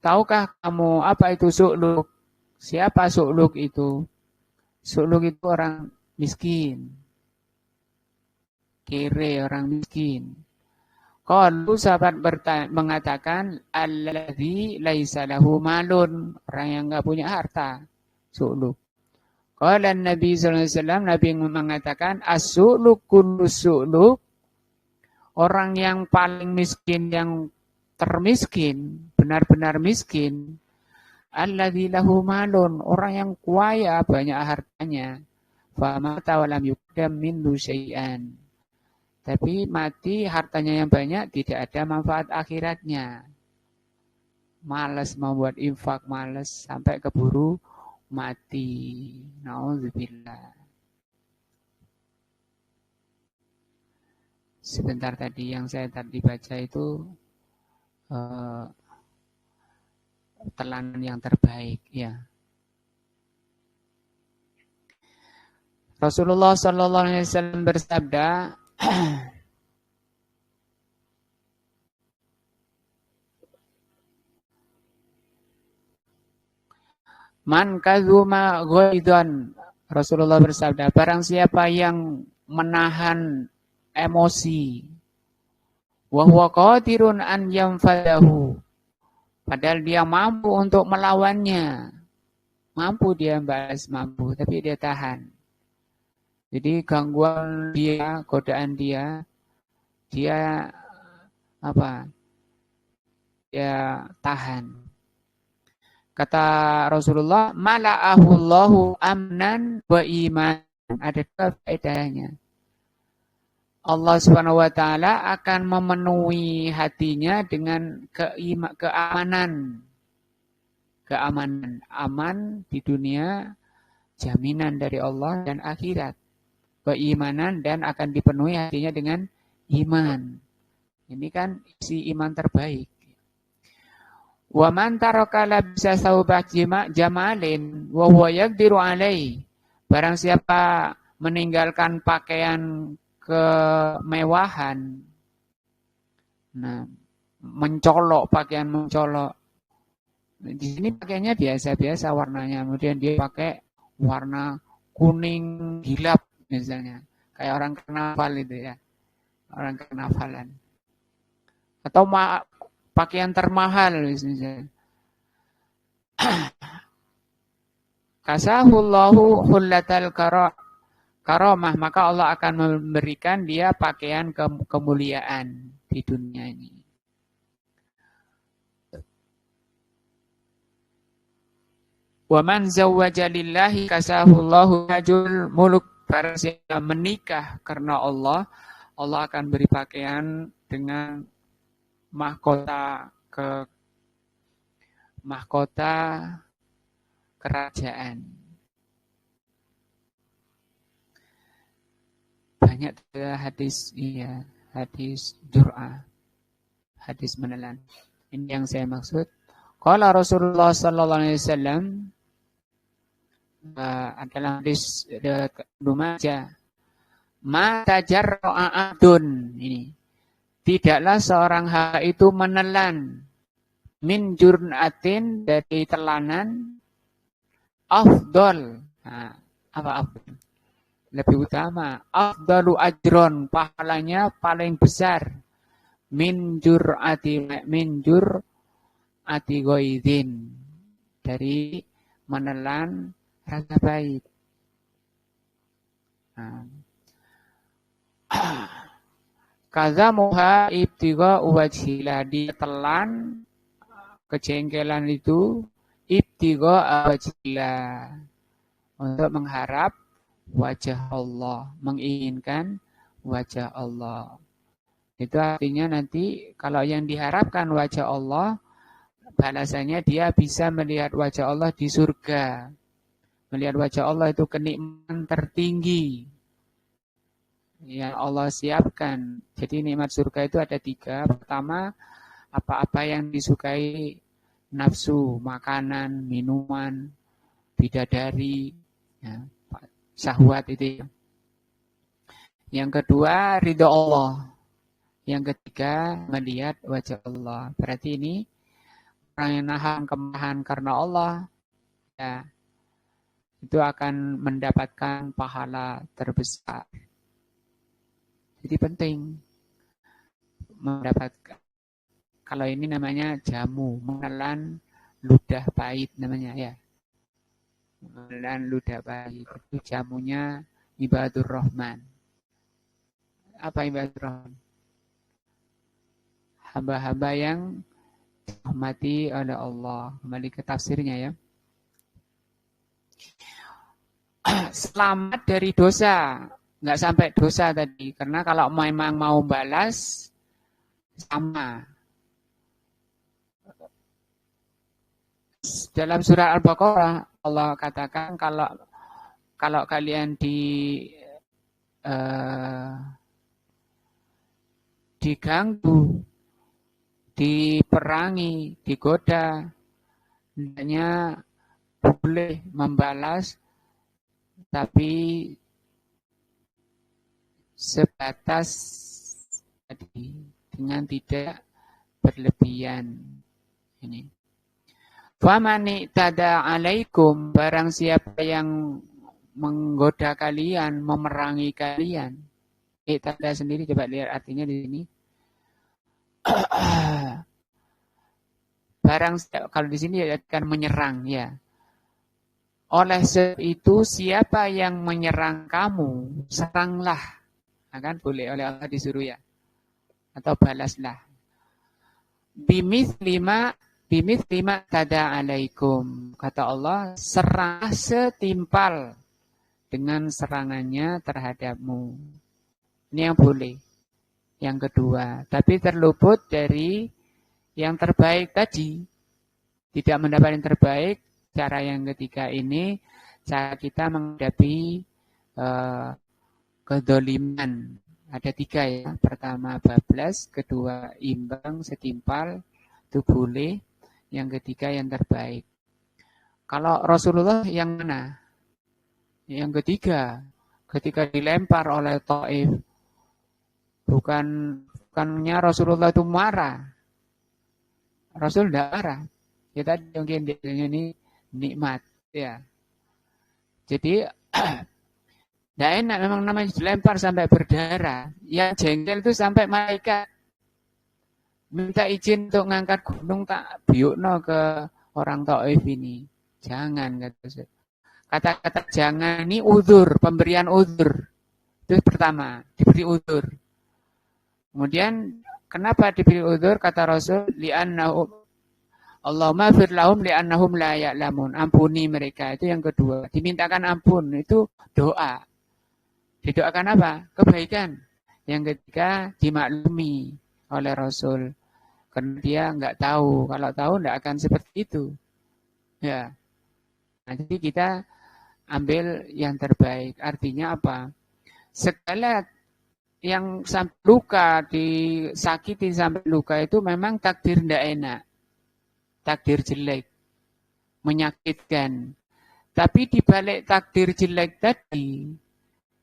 Tahukah kamu apa itu su'luk? Siapa su'luk itu? Su'luk itu orang miskin. Kere, orang miskin. Qalu, sahabat mengatakan, alladzi laisa lahu malun. Orang yang enggak punya harta. Su'luk. Qala Nabi sallallahu alaihi wasallam, Nabi mengatakan, as-su'luk kullu su'luk. Orang yang paling miskin, yang termiskin, benar-benar miskin, alladzi lahu malun, orang yang kaya, banyak hartanya, famata wa lam yuqdam minhu syai'an. Tapi mati, hartanya yang banyak, tidak ada manfaat akhiratnya. Malas membuat infak, malas sampai keburu mati. Nauzubillah. Sebentar tadi yang saya tadi baca itu telanan yang terbaik, ya. Rasulullah sallallahu alaihi wasallam bersabda, man kadzuma ghaidan. Rasulullah bersabda, barang siapa yang menahan emosi, wa huwa qadirun an yanfadahu, padahal dia mampu untuk melawannya, mampu dia balas, mampu, tapi dia tahan. Jadi gangguan dia, godaan dia apa? Ya tahan. Kata Rasulullah, mala'ahullahu amnan wa iman. Ada dua faedahnya. Allah Subhanahu wa taala akan memenuhi hatinya dengan keamanan. Keamanan, aman di dunia, jaminan dari Allah dan akhirat. Keimanan dan akan dipenuhi hatinya dengan iman. Ini kan isi iman terbaik. Wa man taraka labisa saubah jamalin wa huwa yaqdiru alaihi. Barang siapa meninggalkan pakaian kemewahan, nah, mencolok, pakaian mencolok. Di sini pakaiannya biasa-biasa warnanya, kemudian dia pakai warna kuning gilap misalnya, kayak orang karnaval itu ya, orang karnavalan. Atau pakaian termahal misalnya. Kasahullahu hullatal karamah, maka Allah akan memberikan dia pakaian kemuliaan di dunia ini. Wa man zawwaja lillahi kasahullahu tajul muluk. Barang siapa menikah karena Allah, Allah akan beri pakaian dengan mahkota kerajaan. Banyak hadis, iya, hadis jur'ah, hadis menelan. Ini yang saya maksud. Qala Rasulullah sallallahu alaihi wasallam, adalah hadis Ibnu Majah. Ma tajarra'a abdun, ini. Tidaklah seorang hamba itu menelan min jur'atin, dari telanan, afdal. Nah, apa afdal? Lebih utama. Afdalu ajron, pahalanya paling besar. Min jur'ati ghaidin, dari menelan rasa baik. Nah. Kazamuha ibtiga wajhillah, ditelan kejengkelan itu ibtiga wajhillah, untuk mengharap wajah Allah, menginginkan wajah Allah. Itu artinya nanti kalau yang diharapkan wajah Allah, balasannya dia bisa melihat wajah Allah di surga. Melihat wajah Allah itu kenikmatan tertinggi yang Allah siapkan. Jadi nikmat surga itu ada 3. Pertama, apa-apa yang disukai nafsu, makanan, minuman, bidadari, ya, syahwat itu. Yang kedua, ridho Allah. Yang ketiga, melihat wajah Allah. Berarti ini orang yang nahan kemarahan karena Allah, ya, itu akan mendapatkan pahala terbesar. Jadi penting mendapatkan. Kalau ini namanya jamu, menelan ludah pahit namanya ya. Menelan ludah pahit. Itu jamunya ibadur rahman. Apa ibadur rahman? Hamba-hamba yang dirahmati oleh Allah. Kembali ke tafsirnya ya. Selamat dari dosa. Nggak sampai dosa tadi. Karena kalau memang mau balas, sama. Dalam surah Al-Baqarah, Allah katakan kalau kalian diganggu, diperangi, digoda, hendaknya boleh membalas, tapi sebatas tadi, dengan tidak berlebihan. Ini. Famani tada alaikum, barang siapa yang menggoda kalian, memerangi kalian. Tada sendiri coba lihat artinya di sini. Barang kalau di sini akan menyerang ya. Oleh sebab itu siapa yang menyerang kamu, seranglah. Nah, kan boleh oleh Allah disuruh ya. Atau balaslah. bimithli ma tada alaikum. Kata Allah, serang setimpal dengan serangannya terhadapmu. Ini yang boleh. Yang kedua, tapi terluput dari yang terbaik tadi. Tidak mendapat yang terbaik. Cara yang ketiga ini, cara kita menghadapi kedoliman. Ada 3 ya. Pertama bablas, kedua imbang, setimpal, itu boleh. Yang ketiga yang terbaik. Kalau Rasulullah yang mana? Yang ketiga, ketika dilempar oleh Taif, bukannya Rasulullah itu marah. Rasul tidak marah. Ya tadi mungkin ini nikmat. Ya. Jadi tidak enak memang namanya dilempar sampai berdarah. Yang jengkel itu sampai malaikat minta izin untuk ngangkat gunung tak biukno ke orang Taif ini. Jangan kata. Kata-kata jangan ini uzur, pemberian uzur. Itu pertama, diberi uzur. Kemudian kenapa diberi uzur? Kata Rasul, li'annahum Allahumma fir lahum li'annahum la ya'lamun. Ampuni mereka. Itu yang kedua. Dimintakan ampun itu doa. Didoakan apa? Kebaikan. Yang ketiga dimaklumi oleh Rasul. Karena dia nggak tahu. Kalau tahu nggak akan seperti itu. Ya. Nah, jadi kita ambil yang terbaik. Artinya apa? Segala yang sampai luka, disakiti sampai luka itu memang takdir tidak enak. Takdir jelek. Menyakitkan. Tapi di balik takdir jelek tadi,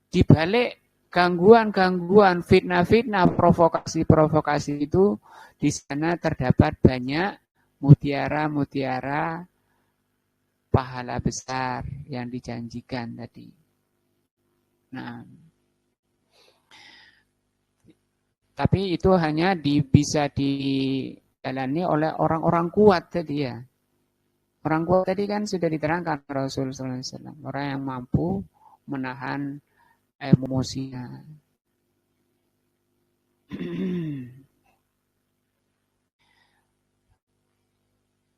di balik gangguan-gangguan, fitnah-fitnah, provokasi-provokasi itu, di sana terdapat banyak mutiara-mutiara pahala besar yang dijanjikan tadi. Nah, tapi itu hanya bisa dijalani oleh orang-orang kuat tadi ya. Orang kuat tadi kan sudah diterangkan Rasul SAW. Orang yang mampu menahan emosinya.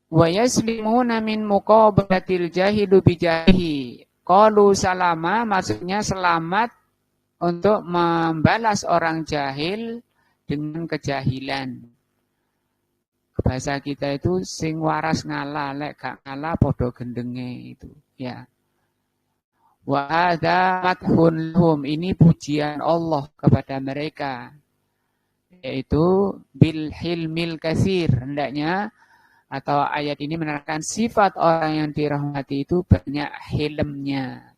Wa yaslimuna min muqabalatil jahilu bijahi. Qalu salama maksudnya selamat untuk membalas orang jahil dengan kejahilan. Bahasa kita itu sing waras ngalah, lek gak ngalah podo gendenge itu, ya. Wa hadza madhun lahum, ini pujian Allah kepada mereka. Yaitu bil hilmil katsir, hendaknya atau ayat ini menerangkan sifat orang yang dirahmati itu banyak hilmnya.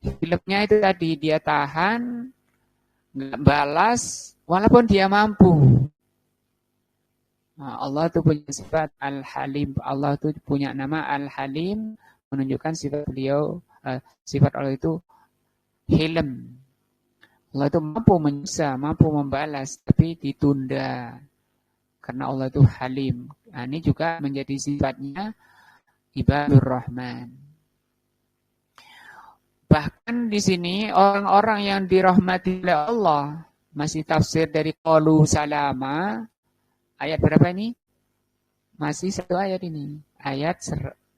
Hilmnya itu tadi dia tahan, nggak balas, walaupun dia mampu. Nah, Allah itu punya sifat Al-Halim. Allah itu punya nama Al-Halim, menunjukkan sifat beliau, sifat Allah itu hilm. Allah itu mampu menyiksa, mampu membalas, tapi ditunda. Karena Allah itu Halim. Nah, ini juga menjadi sifatnya Ibadur Rahman. Bahkan di sini orang-orang yang dirahmati oleh Allah, masih tafsir dari qalu salama. Ayat berapa ini? Masih satu ayat ini. Ayat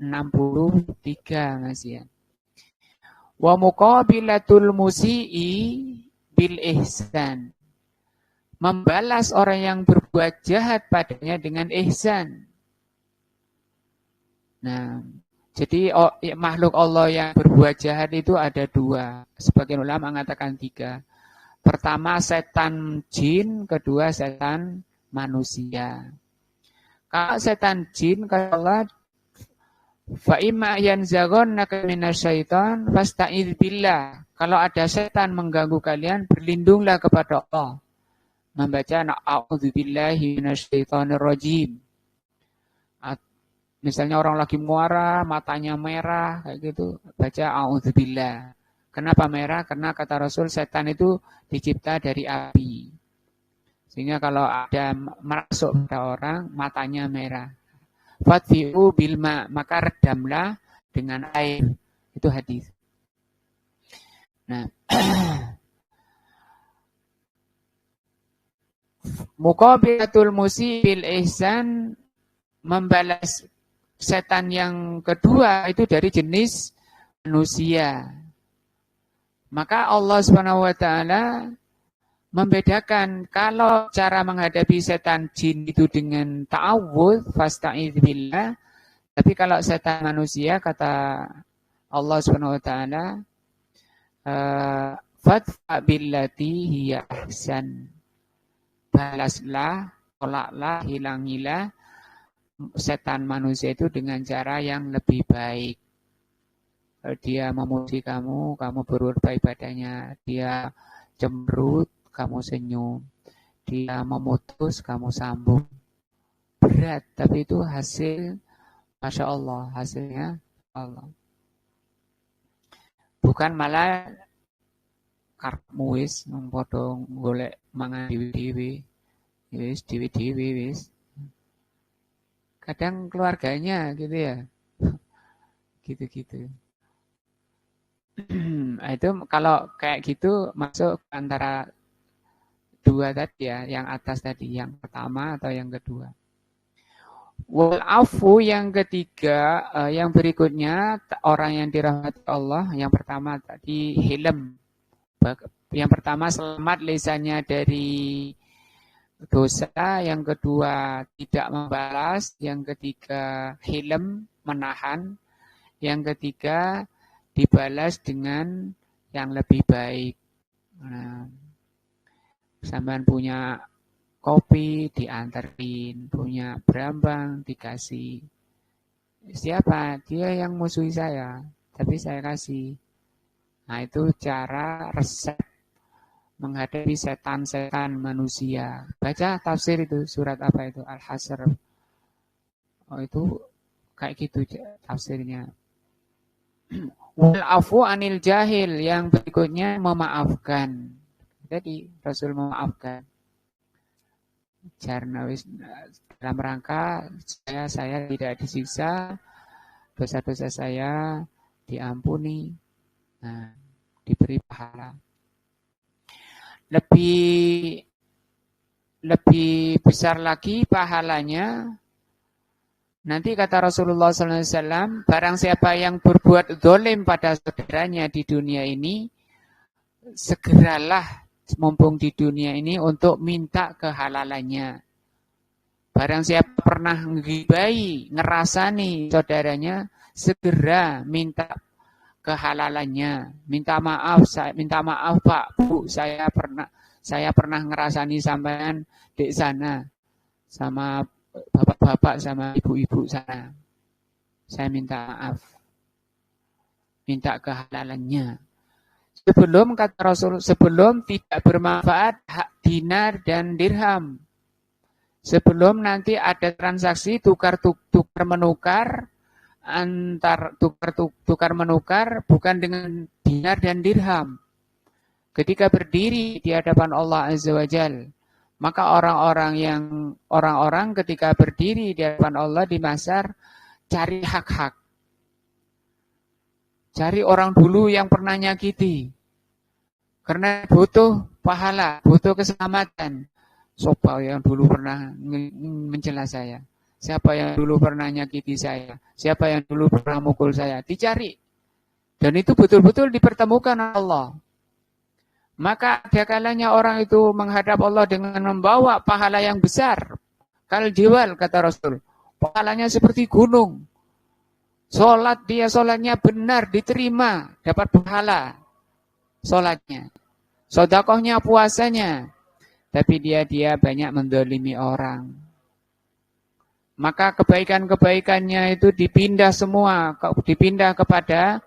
63 masih ya. Wa muqabilatul musi'i bil ihsan. Membalas orang yang berbuat jahat padanya dengan ihsan. Nah, jadi makhluk Allah yang berbuat jahat itu ada 2. Sebagian ulama mengatakan 3. Pertama setan jin, kedua setan manusia. Kalau setan jin, kata Allah, fa imma yanzaghannaka minasyaiton fasta'idz billah. Kalau ada setan mengganggu kalian, berlindunglah kepada Allah. Membaca a'udzubillahi minasyaitonir rajim. Misalnya orang lagi muara, matanya merah kayak gitu, baca a'udzubillah. Kenapa merah? Karena kata Rasul setan itu dicipta dari api. Sehingga kalau ada masuk pada orang, matanya merah. Fatfi'u bilma, maka redamlah dengan air. Itu hadis. Nah, Muqabilatul musyi bil ihsan, membalas setan yang kedua itu dari jenis manusia. Maka Allah Subhanahu wa taala membedakan kalau cara menghadapi setan jin itu dengan ta'awudz, fasta'idz billah. Tapi kalau setan manusia, kata Allah Subhanahu wa taala, fadfa billati hiya ahsan. Balaslah, tolaklah, hilangilah setan manusia itu dengan cara yang lebih baik. Dia memuji kamu, kamu berbuat baik padanya. Dia cemberut, kamu senyum. Dia memutus, kamu sambung. Berat, tapi itu hasil, Masya Allah, hasilnya Allah. Bukan malah karepmu wis padha golek mangan dhewe-dhewe. Wis dhewe-dhewe wis. Kadang keluarganya gitu ya. Gitu-gitu. Itu kalau kayak gitu masuk antara dua tadi ya, yang atas tadi, yang pertama atau yang kedua. Wal afu yang ketiga, yang berikutnya orang yang dirahmati Allah, yang pertama tadi hilm. Yang pertama selamat lisannya dari dosa, yang kedua tidak membalas, yang ketiga hilm, menahan, yang ketiga dibalas dengan yang lebih baik. Nah, sampean punya kopi dianterin, punya berambang dikasih. Siapa? Dia yang musuhi saya, tapi saya kasih. Nah, itu cara resep menghadapi setan-setan manusia. Baca tafsir itu, surat apa itu? Al-Hasr. Oh, itu kayak gitu tafsirnya. Wal afu anil jahil, yang berikutnya memaafkan. Jadi Rasul memaafkan. Karena dalam rangka saya tidak disiksa, dosa-dosa saya diampuni, nah, diberi pahala. Lebih besar lagi pahalanya. Nanti kata Rasulullah SAW, barang siapa yang berbuat zalim pada saudaranya di dunia ini, segeralah mumpung di dunia ini untuk minta kehalalannya. Barang siapa pernah ngibai, ngerasani saudaranya, segera minta kehalalannya. Minta maaf Pak, Bu, saya pernah ngerasani sampean di sana sama bapak-bapak sama ibu-ibu sana. Saya minta maaf. Minta kehalalannya. Sebelum kata Rasul, sebelum tidak bermanfaat hak dinar dan dirham. Sebelum nanti ada transaksi tukar menukar, antar tukar menukar bukan dengan dinar dan dirham. Ketika berdiri di hadapan Allah Azza wa Jalla, maka orang-orang ketika berdiri di hadapan Allah di mahsyar cari hak-hak. Cari orang dulu yang pernah nyakiti. Karena butuh pahala, butuh keselamatan. Siapa yang dulu pernah mencela saya? Siapa yang dulu pernah nyakiti saya? Siapa yang dulu pernah mukul saya? Dicari. Dan itu betul-betul dipertemukan Allah. Maka ada kalanya orang itu menghadap Allah dengan membawa pahala yang besar. Kal jiwal, kata Rasul. Pahalanya seperti gunung. Sholatnya benar, diterima, dapat pahala. Sholatnya. Sedekahnya, puasanya. Tapi dia banyak mendolimi orang. Maka kebaikan-kebaikannya itu dipindah semua, dipindah kepada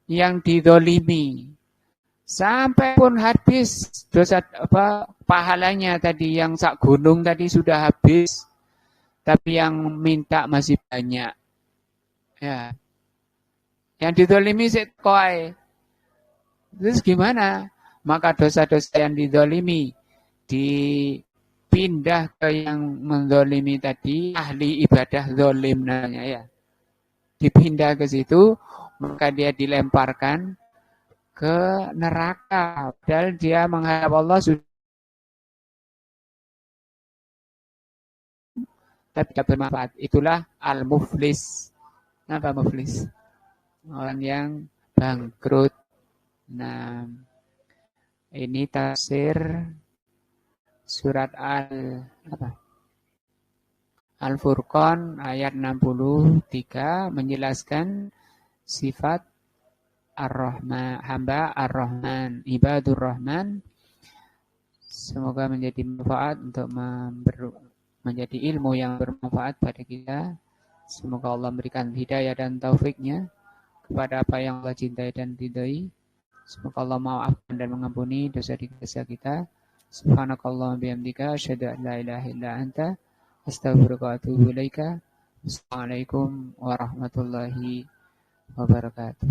yang didolimi. Sampai pun habis dosa pahalanya tadi, yang sak gunung tadi sudah habis, tapi yang minta masih banyak. Ya. Yang didolimi sekoai. Terus gimana? Maka dosa-dosa yang didolimi dipindah ke yang mendolimi tadi, ahli ibadah dolim namanya ya. Dipindah ke situ, maka dia dilemparkan ke neraka. Padahal dia menghadap Allah sudah tapi tidak bermanfaat. Itulah al-muflis. Apa muflis? Orang yang bangkrut. Nah, ini tafsir surat Al-Furqan ayat 63 menjelaskan sifat Ar-Rahman, hamba Ar-Rahman, ibadur Rahman. Semoga menjadi manfaat untuk menjadi ilmu yang bermanfaat pada kita. Semoga Allah memberikan hidayah dan taufiknya kepada apa yang Allah cintai dan ridai. Semoga Allah maafkan dan mengampuni dosa-dosa kita. Subhanakallahumma bihamdika asyhadu an la ilaha illa anta astaghfiruka wa atubu ilaika. Assalamualaikum warahmatullahi wabarakatuh.